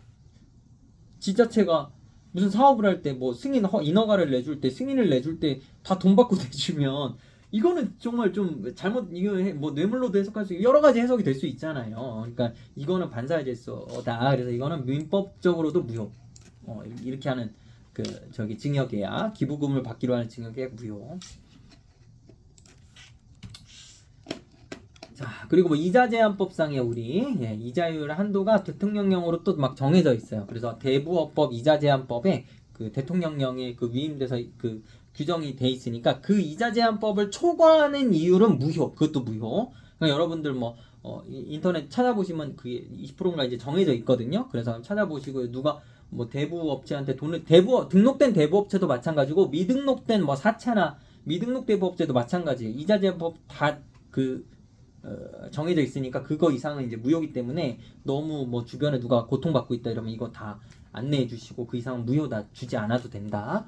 [SPEAKER 1] 지자체가 무슨 사업을 할 때 뭐 인허가를 내줄 때 승인을 내줄 때 다 돈 받고 내주면 이거는 정말 좀 잘못 이거 뭐 뇌물로도 해석할 수 여러 가지 해석이 될 수 있잖아요. 그러니까 이거는 반사의 질서다. 그래서 이거는 민법적으로도 무효. 이렇게 하는 그 저기 증여계약 기부금을 받기로 하는 증여계약 무효. 자 그리고 뭐 이자 제한법상에 우리 이자율 한도가 대통령령으로 또 막 정해져 있어요. 그래서 대부업법 이자 제한법에 그 대통령령에 그 위임돼서 그 규정이 돼 있으니까 그 이자 제한법을 초과하는 이율은 무효. 그것도 무효. 그러니까 여러분들 뭐 인터넷 찾아보시면 그게 20%인가 이제 정해져 있거든요. 그래서 찾아보시고 누가 뭐 대부업체한테 돈을 등록된 대부업체도 마찬가지고 미등록된 뭐 사채나 미등록 대부업체도 마찬가지예요. 이자 제한법 다 정해져 있으니까 그거 이상은 이제 무효이기 때문에 너무 뭐 주변에 누가 고통받고 있다 이러면 이거 다 안내해 주시고 그 이상은 무효다 주지 않아도 된다.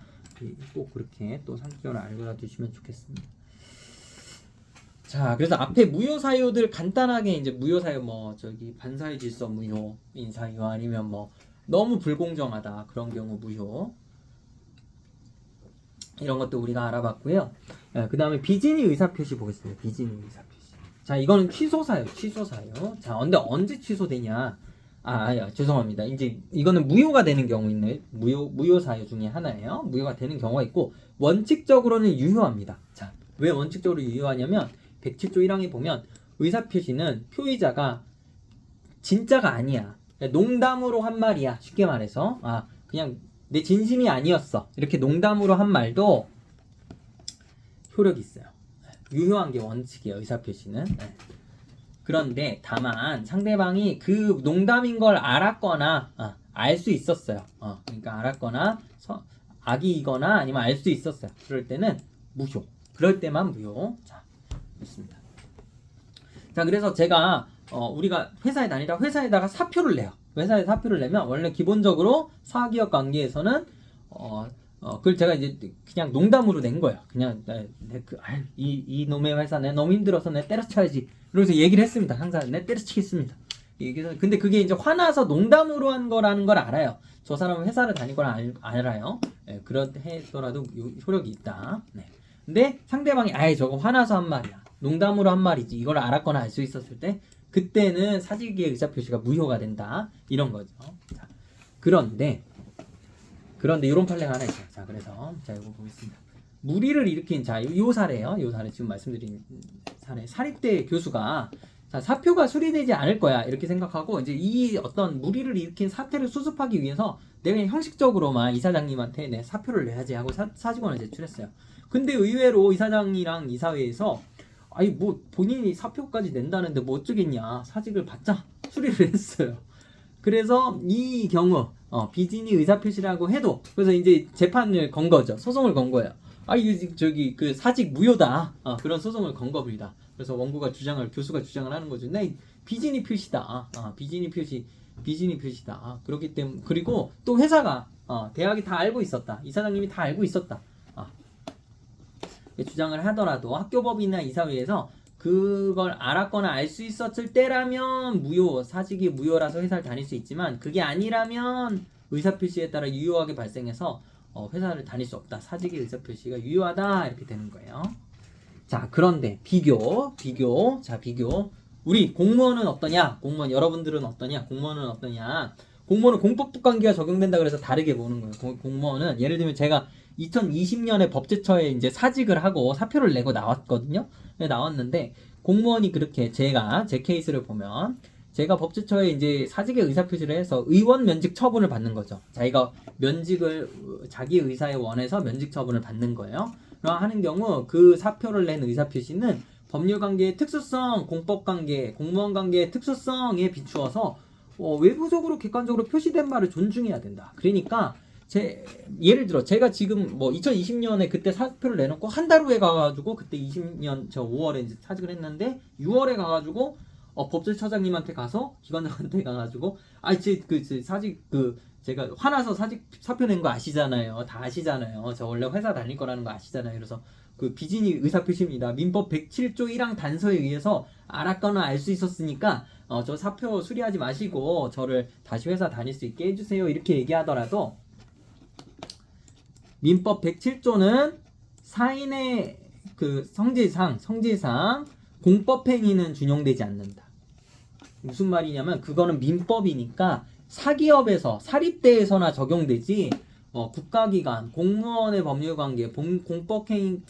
[SPEAKER 1] 꼭 그렇게 또 상식적으로 알고 두시면 좋겠습니다. 자 그래서 앞에 무효 사유들 간단하게 이제 무효 사유 뭐 저기 반사의 질서 무효인 사유 아니면 뭐 너무 불공정하다 그런 경우 무효 이런 것도 우리가 알아봤고요. 그 다음에 비진의 의사표시 보겠습니다. 비진의 의사표시. 자 이거는 취소사유. 자 근데 언제 취소되냐? 죄송합니다. 이제 이거는 무효가 되는 경우 있네. 무효 사유 중에 하나예요. 무효가 되는 경우가 있고 원칙적으로는 유효합니다. 자 왜 원칙적으로 유효하냐면 107조 1항에 보면 의사표시는 표의자가 진짜가 아니야. 농담으로 한 말이야. 쉽게 말해서 그냥 내 진심이 아니었어. 이렇게 농담으로 한 말도 효력이 있어요. 유효한 게 원칙이에요. 의사표시는. 그런데 다만 상대방이 그 농담인 걸 알았거나 알 수 있었어요. 그러니까 알았거나 악의이거나 아니면 알 수 있었어요. 그럴 때는 무효. 그럴 때만 무효. 자, 좋습니다. 자, 그래서 제가 우리가 회사에 다니다 회사에다가 사표를 내요. 회사에 사표를 내면 원래 기본적으로 사기업 관계에서는 그걸 제가 이제 그냥 농담으로 낸 거예요. 그냥 이 놈의 회사 내 너무 힘들어서 내 때려쳐야지. 이러면서 얘기를 했습니다. 항상 내 때려치겠습니다. 근데 그게 이제 화나서 농담으로 한 거라는 걸 알아요. 저 사람은 회사를 다닐 걸 알아요. 그렇더라도 효력이 있다. 네. 근데 상대방이 저거 화나서 한 말이야. 농담으로 한 말이지. 이걸 알았거나 알 수 있었을 때 그때는 사직의 의사표시가 무효가 된다. 이런 거죠. 자, 그런데 이런 판례가 하나 있어요. 자, 그래서 이거 보겠습니다. 무리를 일으킨 요 사례예요. 요 사례 지금 말씀드린 사례. 사립대 교수가 사표가 수리되지 않을 거야 이렇게 생각하고 이제 이 어떤 무리를 일으킨 사태를 수습하기 위해서 내가 형식적으로만 이사장님한테 내 사표를 내야지 하고 사직원을 제출했어요. 근데 의외로 이사장이랑 이사회에서 뭐 본인이 사표까지 낸다는데 뭐 어쩌겠냐 사직을 받자 수리를 했어요. 그래서 이 경우 비진의 의사표시라고 해도 그래서 이제 재판을 건 거죠. 소송을 건 거예요. 저기 그 사직 무효다. 그런 소송을 건 겁니다. 그래서 교수가 주장을 하는 거죠. 네, 비진의 표시다. 비진의 표시다. 그렇기 때문에 그리고 또 회사가 대학이 다 알고 있었다. 이사장님이 다 알고 있었다. 주장을 하더라도 학교법이나 이사회에서 그걸 알았거나 알 수 있었을 때라면 사직이 무효라서 회사를 다닐 수 있지만 그게 아니라면 의사표시에 따라 유효하게 발생해서 회사를 다닐 수 없다. 사직의 의사표시가 유효하다 이렇게 되는 거예요. 자 그런데 비교. 우리 공무원은 어떠냐? 여러분들은 어떠냐? 공무원은 공법부 관계가 적용된다 그래서 다르게 보는 거예요. 공무원은 예를 들면 제가 2020년에 법제처에 이제 사직을 하고 사표를 내고 나왔거든요. 나왔는데 공무원이 그렇게 제 케이스를 보면 제가 법제처에 이제 사직의 의사표시를 해서 의원 면직 처분을 받는 거죠. 자기가 자기 의사에 원해서 면직 처분을 받는 거예요. 하는 경우 그 사표를 낸 의사표시는 법률관계의 특수성, 공법관계, 공무원관계의 특수성에 비추어서 외부적으로 객관적으로 표시된 말을 존중해야 된다. 그러니까 예를 들어 제가 지금 뭐 2020년에 그때 사표를 내놓고 한 달 후에 가가지고 그때 20년 저 5월에 이제 사직을 했는데 6월에 가가지고 법제처장님한테 가서 기관장한테 가가지고 사직 제가 화나서 사직 사표 낸 거 아시잖아요. 다 아시잖아요. 저 원래 회사 다닐 거라는 거 아시잖아요. 그래서 그 비진이 의사표시입니다. 민법 107조 1항 단서에 의해서 알았거나 알 수 있었으니까 저 사표 수리하지 마시고 저를 다시 회사 다닐 수 있게 해주세요. 이렇게 얘기하더라도 민법 107조는 사인의 그 성질상 공법행위는 준용되지 않는다. 무슨 말이냐면 그거는 민법이니까 사기업에서 사립대에서나 적용되지 국가기관, 공무원의 법률관계,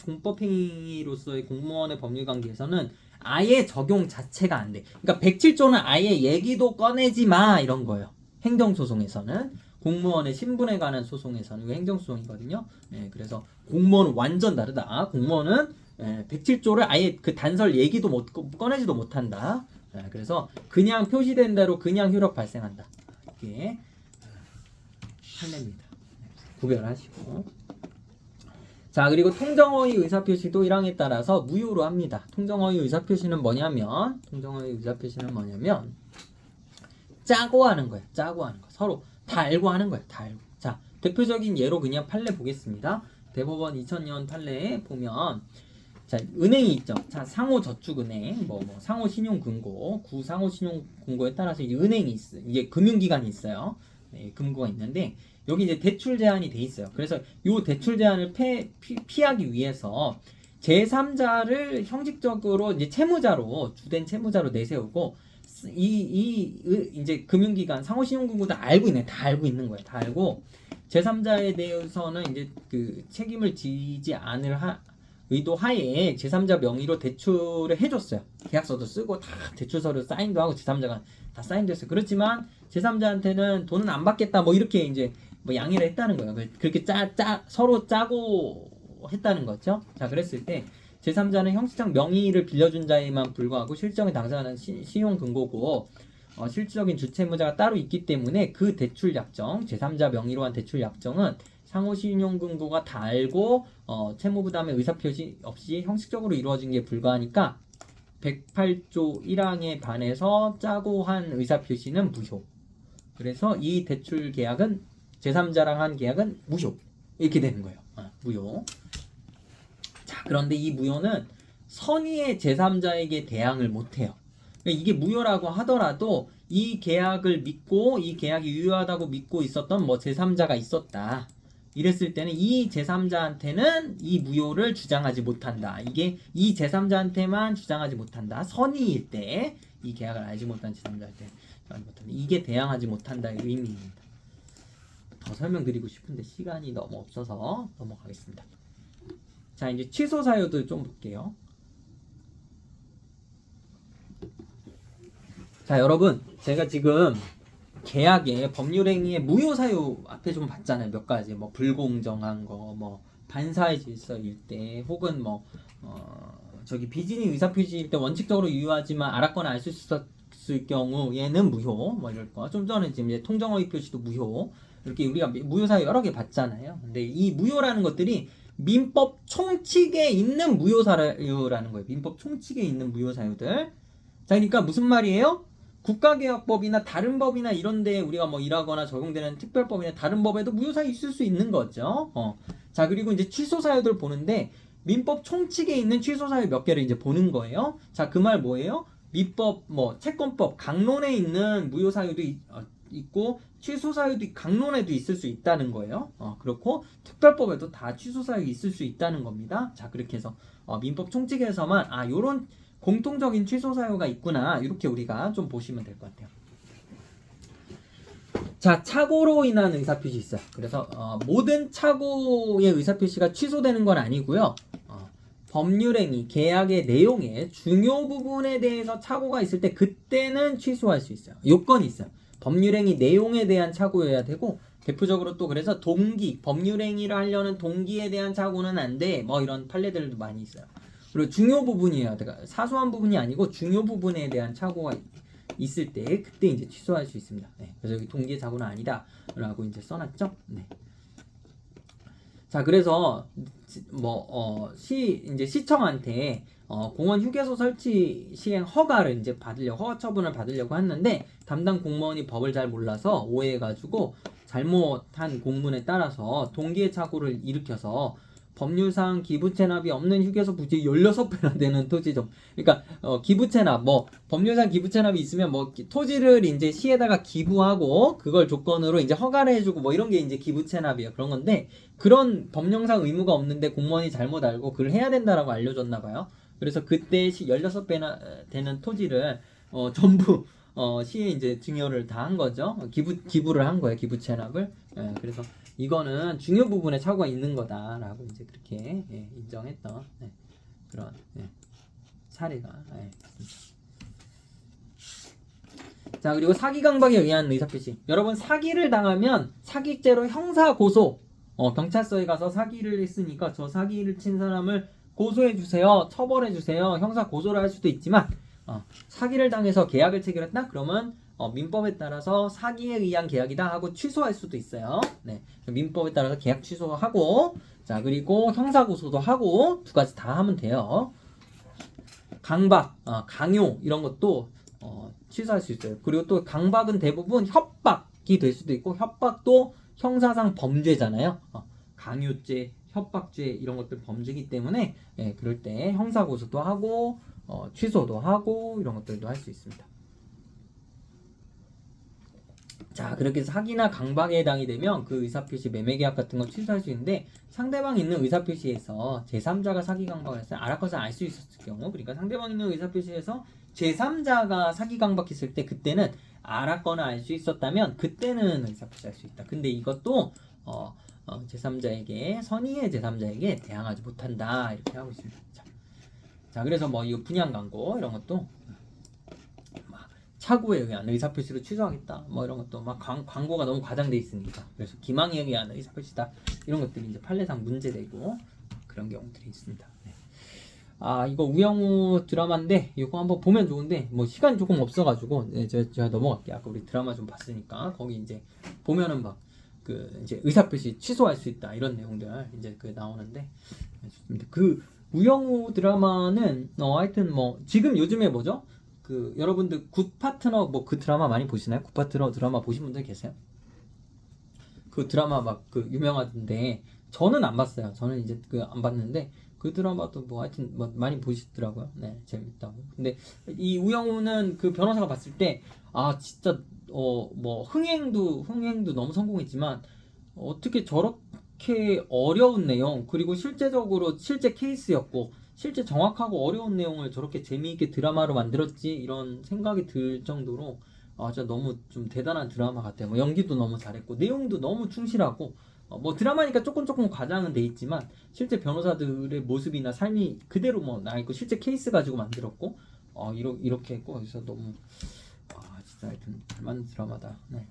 [SPEAKER 1] 공법행위로서의 공무원의 법률관계에서는 아예 적용 자체가 안 돼. 그러니까 107조는 아예 얘기도 꺼내지 마 이런 거예요. 행정소송에서는. 공무원의 신분에 관한 소송에서는 이거 행정소송이거든요. 그래서 공무원은 완전 다르다. 공무원은 107조를 아예 그 단설 얘기도 꺼내지도 못한다. 그래서 그냥 표시된 대로 그냥 효력 발생한다. 이게 판례입니다. 구별하시고. 자, 그리고 통정허위 의사표시도 1항에 따라서 무효로 합니다. 통정허위 의사표시는 뭐냐면 짜고 하는 거예요. 짜고 하는 거. 서로 다 알고 하는 거예요. 다 알고. 자, 대표적인 예로 그냥 판례 보겠습니다. 대법원 2000년 판례에 보면 자, 은행이 있죠. 자, 상호저축은행, 상호신용금고, 구상호신용금고에 따라서 이제 은행이 있어요. 이게 금융기관이 있어요. 금고가 있는데 여기 이제 대출 제한이 돼 있어요. 그래서 이 대출 제한을 피하기 위해서 제3자를 형식적으로 이제 주된 채무자로 내세우고 이제 금융기관, 상호신용금고도 알고 있네. 다 알고 있는 거예요. 다 알고 제3자에 대해서는 이제 그 책임을 지지 않을 의도 하에 제3자 명의로 대출을 해줬어요. 계약서도 쓰고 다 대출서를 사인도 하고 제3자가 다 사인도 했어요. 그렇지만 제3자한테는 돈은 안 받겠다 이렇게 이제 양해를 했다는 거예요. 그렇게 서로 짜고 했다는 거죠. 자, 그랬을 때 제3자는 형식적 명의를 빌려준 자에만 불과하고 실질적인 당사자는 신용금고고 실질적인 주채무자가 따로 있기 때문에 그 대출 약정, 제3자 명의로 한 대출 약정은 상호신용금고가 다 알고 채무부담의 의사표시 없이 형식적으로 이루어진 게 불가하니까 108조 1항에 반해서 짜고 한 의사표시는 무효. 그래서 이 대출 계약은 제3자랑 한 계약은 무효. 이렇게 되는 거예요. 무효. 자, 그런데 이 무효는 선의의 제3자에게 대항을 못해요. 그러니까 이게 무효라고 하더라도 이 계약을 믿고 이 계약이 유효하다고 믿고 있었던 제3자가 있었다. 이랬을 때는 이 제3자한테는 이 무효를 주장하지 못한다. 이게 이 제3자한테만 주장하지 못한다. 선의일 때 이 계약을 알지 못한 제3자한테 주장하지 못한다. 이게 대항하지 못한다의 의미입니다. 더 설명드리고 싶은데 시간이 너무 없어서 넘어가겠습니다. 자, 이제 취소 사유들 좀 볼게요. 자, 여러분, 제가 지금 계약의 법률행위의 무효 사유 앞에 좀 봤잖아요. 몇 가지 불공정한 거, 반사의 질서일 때, 혹은 비진이 의사표시일 때 원칙적으로 유효하지만 알았거나 알 수 있었을 경우에는 무효, 이럴 거. 좀 전에 지금 이제 통정허위 표시도 무효. 이렇게 우리가 무효 사유 여러 개 봤잖아요. 근데 이 무효라는 것들이 민법 총칙에 있는 무효 사유라는 거예요. 민법 총칙에 있는 무효 사유들. 자, 그러니까 무슨 말이에요? 국가개혁법이나 다른 법이나 이런 데 우리가 일하거나 적용되는 특별법이나 다른 법에도 무효사유 있을 수 있는 거죠. 자, 그리고 이제 취소사유들 보는데 민법 총칙에 있는 취소사유 몇 개를 이제 보는 거예요. 자, 그 말 뭐예요? 민법, 채권법, 강론에 있는 무효사유도 있고 취소사유도 강론에도 있을 수 있다는 거예요. 그렇고 특별법에도 다 취소사유 있을 수 있다는 겁니다. 자, 그렇게 해서 민법 총칙에서만 요런 공통적인 취소 사유가 있구나. 이렇게 우리가 좀 보시면 될 것 같아요. 자, 착오로 인한 의사표시 있어요. 그래서 모든 착오의 의사표시가 취소되는 건 아니고요. 법률행위, 계약의 내용에 중요 부분에 대해서 착오가 있을 때 그때는 취소할 수 있어요. 요건이 있어요. 법률행위 내용에 대한 착오여야 되고 대표적으로 또 그래서 법률행위를 하려는 동기에 대한 착오는 안 돼. 이런 판례들도 많이 있어요. 그리고 중요 부분이에요. 그러니까 사소한 부분이 아니고 중요 부분에 대한 착오가 있을 때 그때 이제 취소할 수 있습니다. 그래서 여기 동기의 착오는 아니다라고 이제 써놨죠. 자, 그래서 이제 시청한테 공원 휴게소 설치 시행 허가를 이제 허가 처분을 받으려고 했는데 담당 공무원이 법을 잘 몰라서 오해해가지고 잘못한 공문에 따라서 동기의 착오를 일으켜서 법률상 기부채납이 없는 휴게소 부지 16배나 되는 토지점. 그러니까 기부채납 법률상 기부채납이 있으면 토지를 이제 시에다가 기부하고 그걸 조건으로 이제 허가를 해주고 이런 게 이제 기부채납이에요. 그런 건데 그런 법령상 의무가 없는데 공무원이 잘못 알고 그걸 해야 된다라고 알려줬나 봐요. 그래서 그때 16배나 되는 토지를 전부 시에 이제 증여를 다 한 거죠. 기부를 한 거예요. 기부채납을. 그래서 이거는 중요 부분에 착오가 있는 거다라고 이제 그렇게 인정했던 그런 사례가 있습니다. 자, 그리고 사기 강박에 의한 의사표시. 여러분, 사기를 당하면 사기죄로 형사 고소. 경찰서에 가서 사기를 했으니까 저 사기를 친 사람을 고소해 주세요. 처벌해 주세요. 형사 고소를 할 수도 있지만 사기를 당해서 계약을 체결했다? 그러면 민법에 따라서 사기에 의한 계약이다 하고 취소할 수도 있어요. 네, 민법에 따라서 계약 취소하고, 자, 그리고 형사 고소도 하고 두 가지 다 하면 돼요. 강박, 강요 이런 것도 취소할 수 있어요. 그리고 또 강박은 대부분 협박이 될 수도 있고 협박도 형사상 범죄잖아요. 강요죄, 협박죄 이런 것들 범죄이기 때문에 그럴 때 형사 고소도 하고 취소도 하고 이런 것들도 할 수 있습니다. 자, 그렇게 사기나 강박에 해당이 되면 그 의사표시 매매계약 같은 건 취소할 수 있는데 상대방이 있는 의사표시에서 제3자가 사기 강박을 했을 때 알았거나 알 수 있었을 경우, 그러니까 상대방이 있는 의사표시에서 제3자가 사기 강박했을 때 그때는 알았거나 알 수 있었다면 그때는 의사표시할 수 있다. 근데 이것도 제3자에게 선의의 제3자에게 대항하지 못한다 이렇게 하고 있습니다. 자, 그래서 이거 분양 광고 이런 것도 착오에 의한 의사표시로 취소하겠다 이런 것도 광고가 너무 과장돼 있으니까 그래서 기망에 의한 의사표시다 이런 것들이 이제 판례상 문제되고 그런 경우들이 있습니다. 네. 이거 우영우 드라마인데 이거 한번 보면 좋은데 시간이 조금 없어가지고 제가 넘어갈게요. 아까 우리 드라마 좀 봤으니까 거기 이제 보면은 이제 의사표시 취소할 수 있다 이런 내용들 이제 나오는데 좋습니다. 그 우영우 드라마는 하여튼 지금 요즘에 뭐죠? 여러분들 굿파트너 그 드라마 많이 보시나요? 굿파트너 드라마 보신 분들 계세요? 그 드라마 유명하던데 저는 안 봤어요. 저는 이제 안 봤는데 그 드라마도 하여튼 많이 보시더라고요. 네, 재밌다고. 근데 이 우영우는 그 변호사가 봤을 때 진짜 흥행도 너무 성공했지만 어떻게 저렇게 어려운 내용 그리고 실제적으로 실제 케이스였고 실제 정확하고 어려운 내용을 저렇게 재미있게 드라마로 만들었지 이런 생각이 들 정도로 진짜 너무 좀 대단한 드라마 같아요. 연기도 너무 잘했고 내용도 너무 충실하고 드라마니까 조금 과장은 돼 있지만 실제 변호사들의 모습이나 삶이 그대로 나 있고 실제 케이스 가지고 만들었고 이렇게 했고 그래서 너무 진짜 하여튼 잘 만든 드라마다. 네,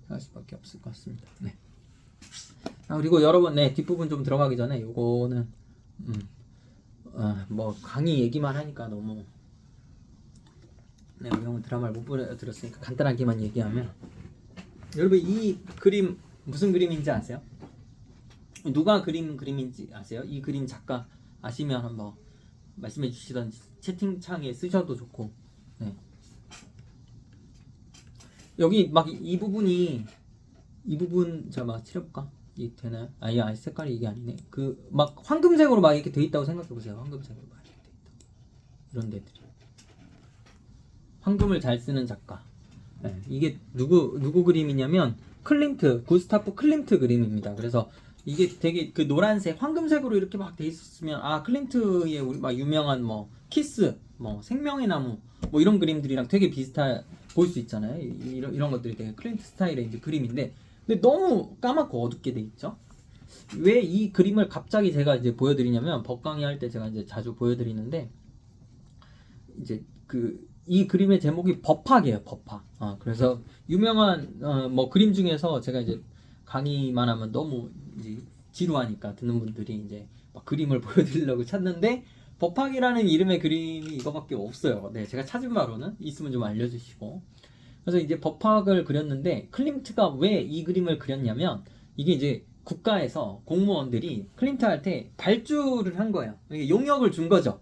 [SPEAKER 1] 생각할 수밖에 없을 것 같습니다. 네. 그리고 여러분 뒷부분 좀 들어가기 전에 요거는 강의 얘기만 하니까 너무 우영우 드라마를 못 보여드렸으니까 간단하게만 얘기하면 여러분 이 그림 무슨 그림인지 아세요? 누가 그림인지 아세요? 이 그림 작가 아시면 한번 말씀해 주시던지 채팅창에 쓰셔도 좋고. 네. 여기 이 부분 제가 칠해볼까? 이게 되나요? 아예 색깔이 이게 아니네. 황금색으로 이렇게 돼 있다고 생각해 보세요. 황금색으로 이렇게 돼 있다. 이런 데들이. 황금을 잘 쓰는 작가. 네, 이게 누구 그림이냐면 구스타프 클림트 그림입니다. 그래서 이게 되게 노란색, 황금색으로 이렇게 돼 있었으면 클림트의 우리 유명한 키스, 생명의 나무, 이런 그림들이랑 되게 보일 수 있잖아요. 이런 것들이 되게 클림트 스타일의 이제 그림인데, 근데 너무 까맣고 어둡게 돼 있죠. 왜 이 그림을 갑자기 제가 이제 보여드리냐면 법 강의할 때 제가 이제 자주 보여드리는데 이제 이 그림의 제목이 법학이에요. 법학. 그래서 유명한 그림 중에서 제가 이제 강의만 하면 너무 이제 지루하니까 듣는 분들이 이제 그림을 보여드리려고 찾는데 법학이라는 이름의 그림이 이거밖에 없어요. 네, 제가 찾은 바로는 있으면 좀 알려주시고. 그래서 이제 법학을 그렸는데 클림트가 왜 이 그림을 그렸냐면 이게 이제 국가에서 공무원들이 클림트한테 발주를 한 거예요. 이게 용역을 준 거죠.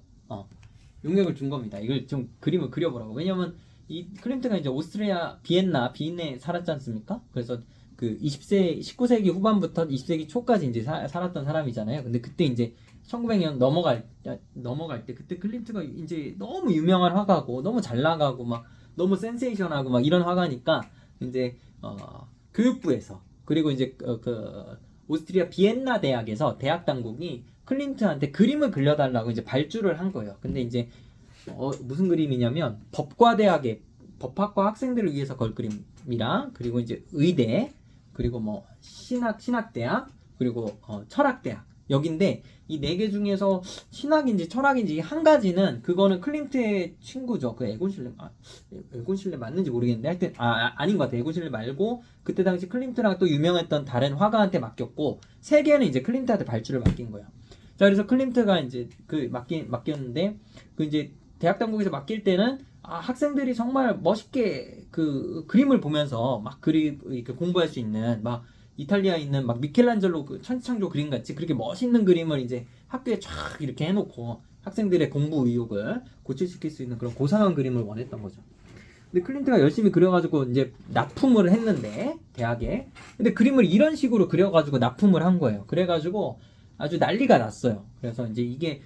[SPEAKER 1] 용역을 준 겁니다. 이걸 좀 그림을 그려보라고. 왜냐면 이 클림트가 이제 오스트리아 비엔나에 살았지 않습니까? 그래서 그 19세기 후반부터 20세기 초까지 이제 살았던 사람이잖아요. 근데 그때 이제 1900년 넘어갈 때 그때 클림트가 이제 너무 유명한 화가고 너무 잘 나가고 막 너무 센세이션하고 막 이런 화가니까 이제 교육부에서 그리고 이제 그 오스트리아 비엔나 대학에서 대학 당국이 클림트한테 그림을 그려달라고 이제 발주를 한 거예요. 근데 이제 무슨 그림이냐면 법학과 학생들을 위해서 걸 그림이랑 그리고 이제 의대 그리고 뭐 신학대학 그리고 철학대학 여긴데 이 네 개 중에서 신학인지 철학인지 한 가지는 그거는 클림트의 친구죠. 그 에곤실레 맞는지 모르겠는데 하여튼 아닌 것 같아요. 에곤실레 말고 그때 당시 클림트랑 또 유명했던 다른 화가한테 맡겼고 세 개는 이제 클림트한테 발주를 맡긴 거예요. 자 그래서 클림트가 이제 그 맡겼는데 그 이제 대학 당국에서 맡길 때는 학생들이 정말 멋있게 그 그림을 보면서 막 이렇게 공부할 수 있는 막 이탈리아에 있는 막 미켈란젤로 그 천지창조 그림 같이 그렇게 멋있는 그림을 이제 학교에 쫙 이렇게 해놓고 학생들의 공부 의욕을 고취시킬 수 있는 그런 고상한 그림을 원했던 거죠. 근데 클림트가 열심히 그려가지고 이제 납품을 했는데 대학에 근데 그림을 이런 식으로 그려가지고 납품을 한 거예요. 그래가지고 아주 난리가 났어요. 그래서 이제 이게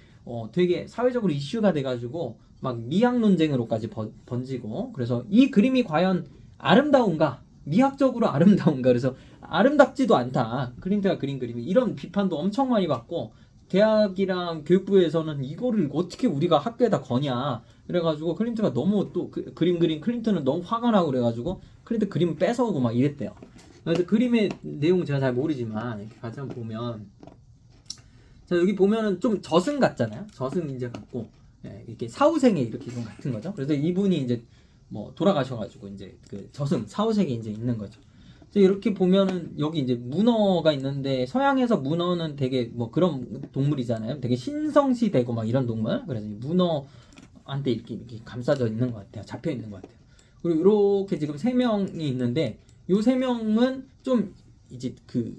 [SPEAKER 1] 되게 사회적으로 이슈가 돼가지고 막 미학 논쟁으로까지 번지고 그래서 이 그림이 과연 아름다운가 미학적으로 아름다운가 그래서 아름답지도 않다 클림트가 그린 그림이 이런 비판도 엄청 많이 받고 대학이랑 교육부에서는 이거를 어떻게 우리가 학교에다 거냐 그래가지고 클림트가 너무 또 그림 그린 클림트는 너무 화가 나고 그래가지고 클림트 그림을 뺏어오고 막 이랬대요. 그래서 그림의 내용 제가 잘 모르지만 이렇게 같이 한번 보면 자 여기 보면은 좀 저승 같잖아요. 저승 이제 같고 이렇게 사후생에 이렇게 좀 같은 거죠. 그래서 이분이 이제 뭐 돌아가셔가지고 이제 그 저승 사후세계에 이제 있는 거죠. 이렇게 보면은 여기 이제 문어가 있는데 서양에서 문어는 되게 뭐 그런 동물이잖아요. 되게 신성시되고 막 이런 동물. 그래서 문어한테 이렇게 감싸져 있는 것 같아요. 잡혀 있는 것 같아요. 그리고 이렇게 지금 3명이 있는데 요 3명은 좀 이제 그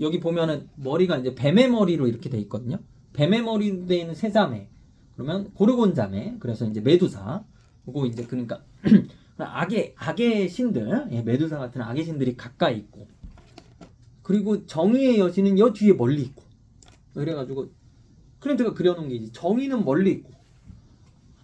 [SPEAKER 1] 여기 보면은 머리가 이제 뱀의 머리로 이렇게 돼 있거든요. 뱀의 머리로 돼 있는 세자매. 그러면 고르곤 자매. 그래서 이제 메두사. 그리고 이제 그러니까 악의 신들, 메두사 같은 악의 신들이 가까이 있고, 그리고 정의의 여신은 여 뒤에 멀리 있고, 그래가지고 클림트가 그려놓은 게 이제 정의는 멀리 있고,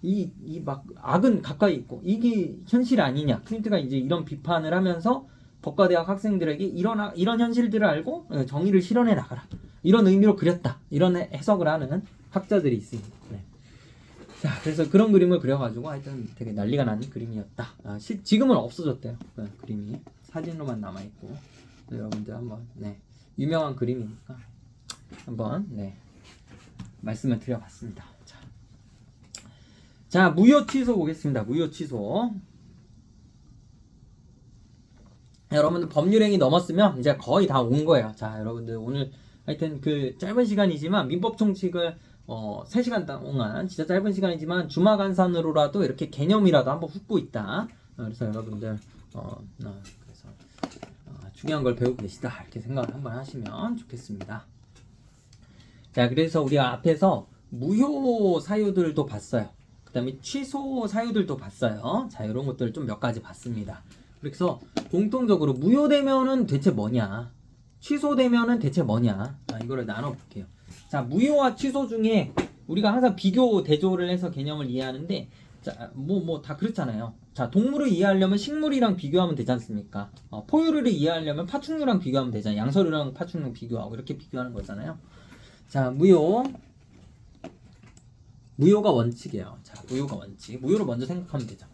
[SPEAKER 1] 이 막 악은 가까이 있고, 이게 현실 아니냐? 클림트가 이제 이런 비판을 하면서 법과대학 학생들에게 이런 현실들을 알고 정의를 실현해 나가라. 이런 의미로 그렸다. 이런 해석을 하는 학자들이 있습니다. 네. 자, 그래서 그런 그림을 그려가지고 하여튼 되게 난리가 난 그림이었다. 지금은 없어졌대요. 그림이 사진로만 남아있고 여러분들 한번 유명한 그림이니까 한번 말씀을 드려봤습니다. 자 무효 취소 보겠습니다. 무효 취소. 여러분들 법률행위 넘었으면 이제 거의 다 온 거예요. 자 여러분들 오늘 하여튼 그 짧은 시간이지만 민법 총칙을 3시간 동안 진짜 짧은 시간이지만 주마간산으로라도 이렇게 개념이라도 한번 훑고 있다. 그래서 여러분들 그래서 중요한 걸 배우고 계시다 이렇게 생각을 한번 하시면 좋겠습니다. 자 그래서 우리가 앞에서 무효 사유들도 봤어요. 그 다음에 취소 사유들도 봤어요. 자 이런 것들을 좀 몇 가지 봤습니다. 그래서 공통적으로 무효되면은 대체 뭐냐, 취소되면은 대체 뭐냐, 이거를 나눠볼게요. 자 무효와 취소 중에 우리가 항상 비교 대조를 해서 개념을 이해하는데 자 뭐 다 그렇잖아요. 자 동물을 이해하려면 식물이랑 비교하면 되지 않습니까? 포유류를 이해하려면 파충류랑 비교하면 되잖아요. 양서류랑 파충류 비교하고 이렇게 비교하는 거잖아요. 자 무효가 원칙이에요. 자 무효가 원칙. 무효를 먼저 생각하면 되죠.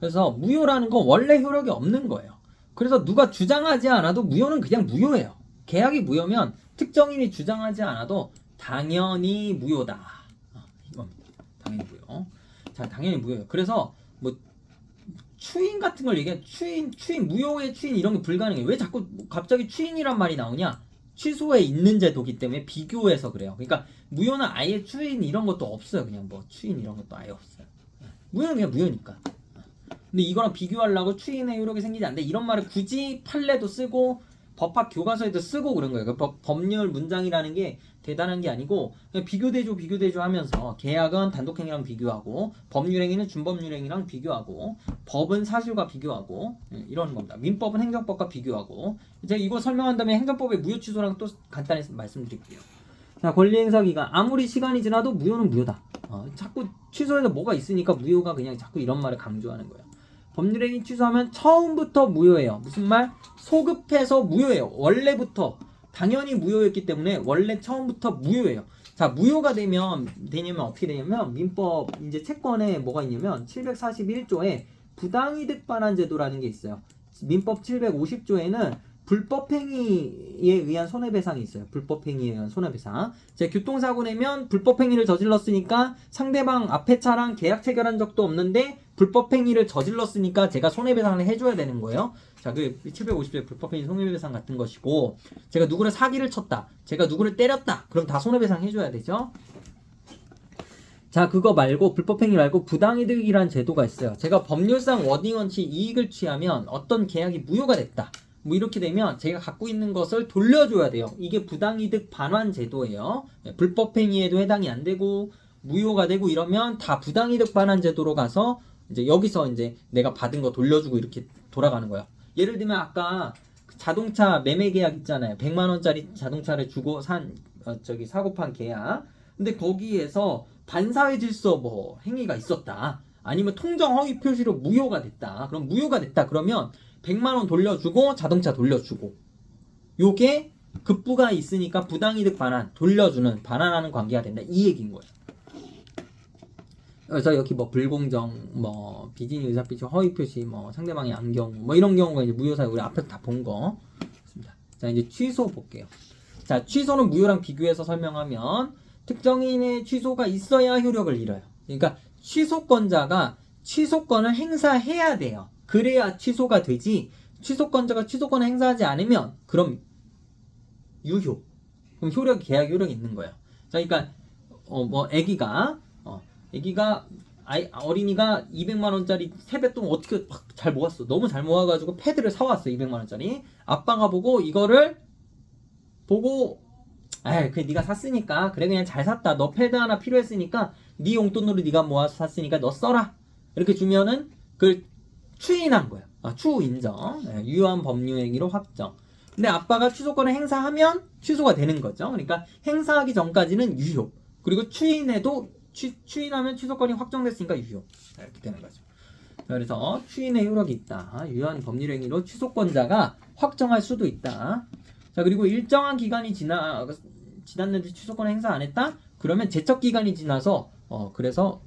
[SPEAKER 1] 그래서 무효라는 건 원래 효력이 없는 거예요. 그래서 누가 주장하지 않아도 무효는 그냥 무효예요. 계약이 무효면 특정인이 주장하지 않아도 당연히 무효다. 이겁니다. 당연히 무효. 자, 당연히 무효예요. 그래서 뭐 추인 같은 걸 얘기해. 추인, 무효의 추인 이런 게 불가능해요. 왜 자꾸 갑자기 추인이란 말이 나오냐? 취소에 있는 제도기 때문에 비교해서 그래요. 그러니까 무효는 아예 추인 이런 것도 없어요. 그냥 뭐 추인 이런 것도 아예 없어요. 무효는 그냥 무효니까. 근데 이거랑 비교하려고 추인의 효력이 생기지 않는데 이런 말을 굳이 판례도 쓰고 법학 교과서에도 쓰고 그런 거예요. 그러니까 법률 문장이라는 게 대단한 게 아니고 그냥 비교대조 하면서 계약은 단독행위랑 비교하고 법률행위는 준법률행위랑 비교하고 법은 사실과 비교하고 이런 겁니다. 민법은 행정법과 비교하고 이제 이거 설명한 다음에 행정법의 무효 취소랑 또 간단히 말씀드릴게요. 자, 권리행사기간 아무리 시간이 지나도 무효는 무효다. 자꾸 취소해서 뭐가 있으니까 무효가 그냥 자꾸 이런 말을 강조하는 거예요. 법률행위 취소하면 처음부터 무효예요. 무슨 말? 소급해서 무효예요. 원래부터 당연히 무효였기 때문에 원래 처음부터 무효예요. 자, 무효가 되냐면 어떻게 되냐면 민법 이제 채권에 뭐가 있냐면 741조에 부당이득 반환 제도라는 게 있어요. 민법 750조에는 불법행위에 의한 손해배상이 있어요. 불법행위에 의한 손해배상. 제가 교통사고 내면 불법행위를 저질렀으니까 상대방 앞에 차랑 계약 체결한 적도 없는데 불법행위를 저질렀으니까 제가 손해배상을 해줘야 되는 거예요. 자, 그 750조의 불법행위 손해배상 같은 것이고, 제가 누구를 사기를 쳤다, 제가 누구를 때렸다, 그럼 다 손해배상 해줘야 되죠. 자, 그거 말고 불법행위 말고 부당이득이란 제도가 있어요. 제가 법률상 워딩원칙 이익을 취하면 어떤 계약이 무효가 됐다, 뭐 이렇게 되면 제가 갖고 있는 것을 돌려줘야 돼요. 이게 부당이득 반환 제도예요. 불법행위에도 해당이 안 되고 무효가 되고 이러면 다 부당이득 반환 제도로 가서 이제 여기서 이제 내가 받은 거 돌려주고 이렇게 돌아가는 거예요. 예를 들면 아까 자동차 매매 계약 있잖아요. 100만 원짜리 자동차를 주고 사고 판 계약. 근데 거기에서 반사회 질서 뭐 행위가 있었다, 아니면 통정 허위 표시로 무효가 됐다. 그럼 무효가 됐다 그러면 100만 원 돌려주고 자동차 돌려주고, 요게 급부가 있으니까 부당이득 반환, 돌려주는 반환하는 관계가 된다, 이 얘기인 거예요. 그래서 여기 뭐 불공정, 뭐 비진이 의사표시, 허위 표시, 뭐 상대방의 안경, 뭐 이런 경우가 이제 무효사유 우리 앞에서 다 본 거. 자, 이제 취소 볼게요. 자, 취소는 무효랑 비교해서 설명하면 특정인의 취소가 있어야 효력을 잃어요. 그러니까 취소권자가 취소권을 행사해야 돼요. 그래야 취소가 되지. 취소권자가 취소권을 행사하지 않으면 그럼 유효. 그럼 계약 효력이 있는 거예요. 자, 그러니까 뭐 어린이가 200만 원짜리 세뱃돈 어떻게 잘 모았어. 너무 잘 모아가지고 패드를 사왔어. 200만 원짜리. 아빠가 보고 이거를 보고, 그래 네가 샀으니까 그래 그냥 잘 샀다. 너 패드 하나 필요했으니까 네 용돈으로 네가 모아서 샀으니까 너 써라. 이렇게 주면은 그걸 추인한 거야. 추후 인정. 유효한 법률행위로 확정. 근데 아빠가 취소권을 행사하면 취소가 되는 거죠. 그러니까 행사하기 전까지는 유효. 그리고 추인하면 취소권이 확정됐으니까 유효. 이렇게 되는 거죠. 그래서 추인의 효력이 있다. 유효한 법률행위로 취소권자가 확정할 수도 있다. 자, 그리고 일정한 기간이 지났는데 취소권을 행사 안 했다? 그러면 제척 기간이 지나서 그래서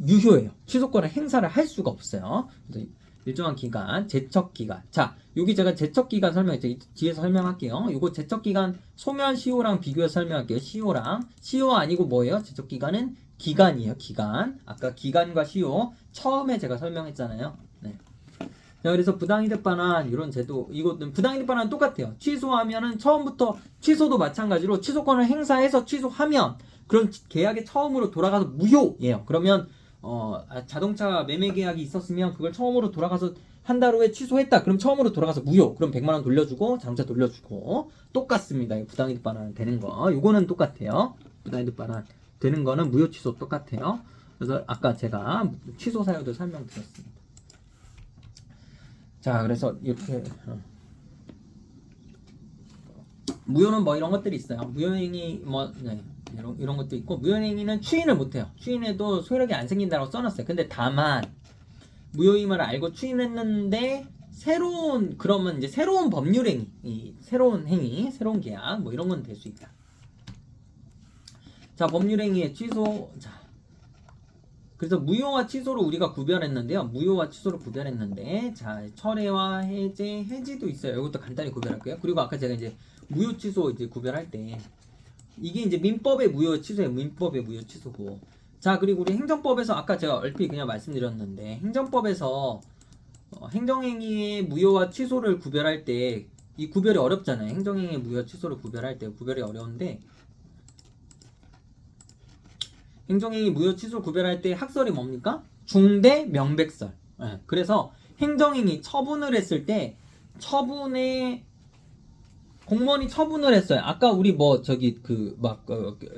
[SPEAKER 1] 유효해요. 취소권을 행사를 할 수가 없어요. 그래서 일정한 기간, 제척 기간. 자, 여기 제가 제척 기간 설명했죠. 뒤에서 설명할게요. 이거 제척 기간 소멸 시효랑 비교해서 설명할게요. 시효 아니고 뭐예요? 제척 기간은 기간이에요. 기간. 아까 기간과 시효 처음에 제가 설명했잖아요. 네. 자, 그래서 부당이득 반환 이런 제도, 이것도 부당이득 반환은 똑같아요. 취소하면은 처음부터 취소도 마찬가지로 취소권을 행사해서 취소하면 그런 계약의 처음으로 돌아가서 무효예요. 그러면 자동차 매매 계약이 있었으면 그걸 처음으로 돌아가서 한 달 후에 취소했다. 그럼 처음으로 돌아가서 무효. 그럼 100만 원 돌려주고 자동차 돌려주고 똑같습니다. 부당이득 반환 되는 거. 요거는 똑같아요. 부당이득 반환 되는 거는 무효 취소 똑같아요. 그래서 아까 제가 취소 사유도 설명드렸습니다. 자, 그래서 이렇게 무효는 뭐 이런 것들이 있어요. 무효행위 이런 것도 있고, 무효행위는 추인을 못해요. 추인해도 소유력이 안 생긴다고 써놨어요. 근데 다만 무효임을 알고 추인했는데 그러면 이제 새로운 법률행위, 새로운 행위, 새로운 계약 뭐 이런 건 될 수 있다. 자, 법률행위의 취소. 자, 그래서 무효와 취소로 우리가 구별했는데요. 무효와 취소로 구별했는데, 자, 철회와 해지도 있어요. 이것도 간단히 구별할게요. 그리고 아까 제가 이제 무효 취소 이제 구별할 때 이게 이제 민법의 무효 취소예요. 민법의 무효 취소고. 자, 그리고 우리 행정법에서 아까 제가 얼핏 그냥 말씀드렸는데, 행정법에서 행정행위의 무효와 취소를 구별할 때 이 구별이 어렵잖아요. 행정행위의 무효와 취소를 구별할 때 구별이 어려운데, 행정행위 무효 취소 구별할 때 학설이 뭡니까? 중대 명백설. 그래서 행정행위 처분을 했을 때 처분에 공무원이 처분을 했어요. 아까 우리 뭐 저기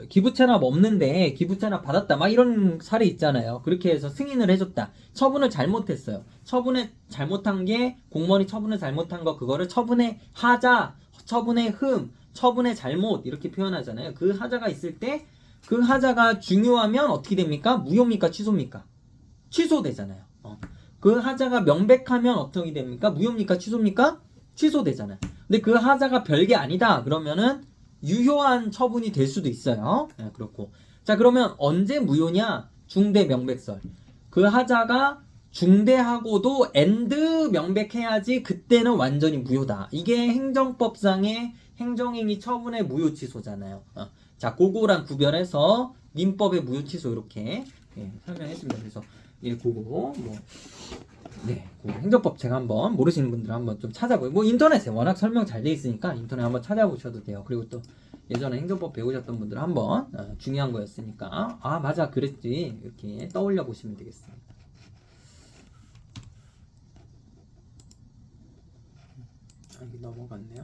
[SPEAKER 1] 기부 체납 없는데 기부 체납 받았다 막 이런 사례 있잖아요. 그렇게 해서 승인을 해줬다. 처분을 잘못했어요. 처분에 잘못한 게 공무원이 처분을 잘못한 거 그거를 처분의 하자, 처분의 흠, 처분의 잘못 이렇게 표현하잖아요. 그 하자가 있을 때 그 하자가 중요하면 어떻게 됩니까? 무효입니까? 취소입니까? 취소되잖아요. 그 하자가 명백하면 어떻게 됩니까? 무효입니까? 취소입니까? 취소되잖아요. 근데 그 하자가 별게 아니다. 그러면은 유효한 처분이 될 수도 있어요. 네, 그렇고. 자, 그러면 언제 무효냐? 중대 명백설. 그 하자가 중대하고도 엔드 명백해야지 그때는 완전히 무효다. 이게 행정법상의 행정행위 처분의 무효 취소잖아요. 자, 그거랑 구별해서 민법의 무효 취소 이렇게 설명했습니다. 그래서 그거 뭐 네, 그 행정법 제가 한번 모르시는 분들 한번 좀 찾아보고 뭐 인터넷에 워낙 설명 잘 돼 있으니까 인터넷 한번 찾아보셔도 돼요. 그리고 또 예전에 행정법 배우셨던 분들 한번 중요한 거였으니까 아 맞아 그랬지 이렇게 떠올려 보시면 되겠습니다. 여기 넘어갔네요.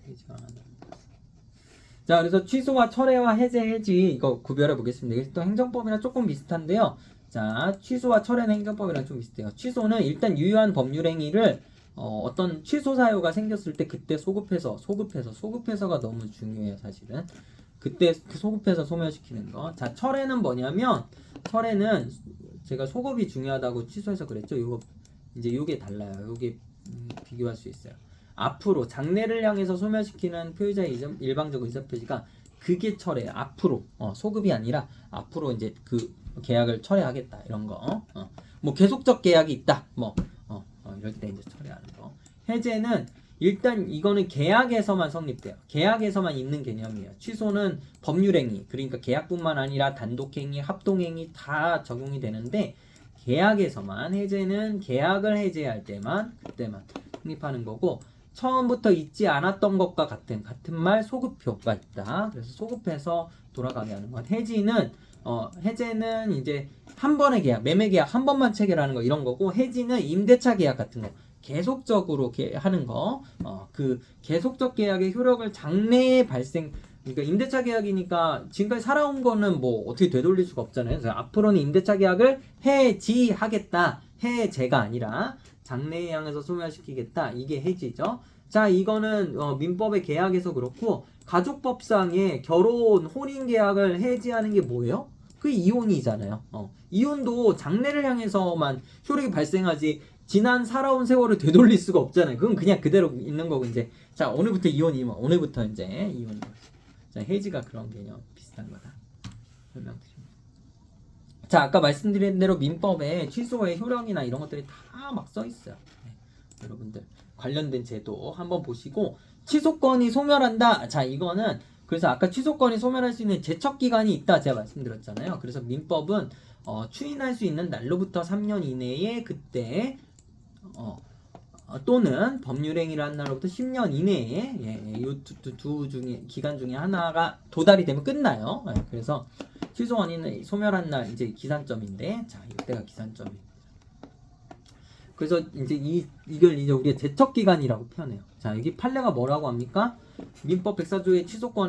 [SPEAKER 1] 페이지가 하나 넘어갔어요. 자, 그래서 취소와 철회와 해제, 해지 이거 구별해 보겠습니다. 이게 또 행정법이랑 조금 비슷한데요. 자, 취소와 철회는 행정법이랑 좀 비슷해요. 취소는 일단 유효한 법률 행위를 어떤 취소 사유가 생겼을 때 그때 소급해서가 너무 중요해요, 사실은. 그때 소급해서 소멸시키는 거. 자, 철회는 뭐냐면 철회는 제가 소급이 중요하다고 취소해서 그랬죠. 요게 달라요. 요게 비교할 수 있어요. 앞으로 장래를 향해서 소멸시키는 표의자의 일방적 의사 표시가 그게 철회야. 앞으로 소급이 아니라 앞으로 이제 그 계약을 철회하겠다 이런 거. 뭐 계속적 계약이 있다. 이럴 때 이제 철회하는 거. 해제는 일단 이거는 계약에서만 성립돼요. 계약에서만 있는 개념이에요. 취소는 법률행위 그러니까 계약뿐만 아니라 단독행위, 합동행위 다 적용이 되는데 계약에서만 해제는 계약을 해제할 때만 그때만 성립하는 거고. 처음부터 있지 않았던 것과 같은 말 소급표가 있다. 그래서 소급해서 돌아가게 하는 것. 해제는 이제 한 번의 계약, 매매 계약 한 번만 체결하는 거 이런 거고 해지는 임대차 계약 같은 거 계속적으로 하는 거. 그 계속적 계약의 효력을 장래에 그러니까 임대차 계약이니까 지금까지 살아온 거는 뭐 어떻게 되돌릴 수가 없잖아요. 그래서 앞으로는 임대차 계약을 해지하겠다. 해제가 아니라 장래에 향해서 소멸시키겠다. 이게 해지죠. 자, 이거는 민법의 계약에서 그렇고 가족법상의 결혼, 혼인 계약을 해지하는 게 뭐예요? 그게 이혼이잖아요. 이혼도 장래를 향해서만 효력이 발생하지 지난 살아온 세월을 되돌릴 수가 없잖아요. 그건 그냥 그대로 있는 거고 이제 자 오늘부터 이혼이면 오늘부터 이제 이혼인 거죠. 자, 해지가 그런 개념 비슷한 거다. 설명드립니다. 자, 아까 말씀드린 대로 민법에 취소의 효력이나 이런 것들이 다 막 써 있어요. 네, 여러분들 관련된 제도 한번 보시고 취소권이 소멸한다. 자, 이거는 그래서 아까 취소권이 소멸할 수 있는 제척 기간이 있다 제가 말씀드렸잖아요. 그래서 민법은 추인할 수 있는 날로부터 3년 이내에 그때 또는 법률행위를 한 날로부터 10년 이내에 이 두 중에 기간 중에 하나가 도달이 되면 끝나요. 그래서 취소 원인은 소멸한 날 이제 기산점인데 자 이때가 기산점입니다. 그래서 이제 이걸 이제 우리가 제척 기간이라고 표현해요. 자 여기 판례가 뭐라고 합니까? 민법 104조의 취소권의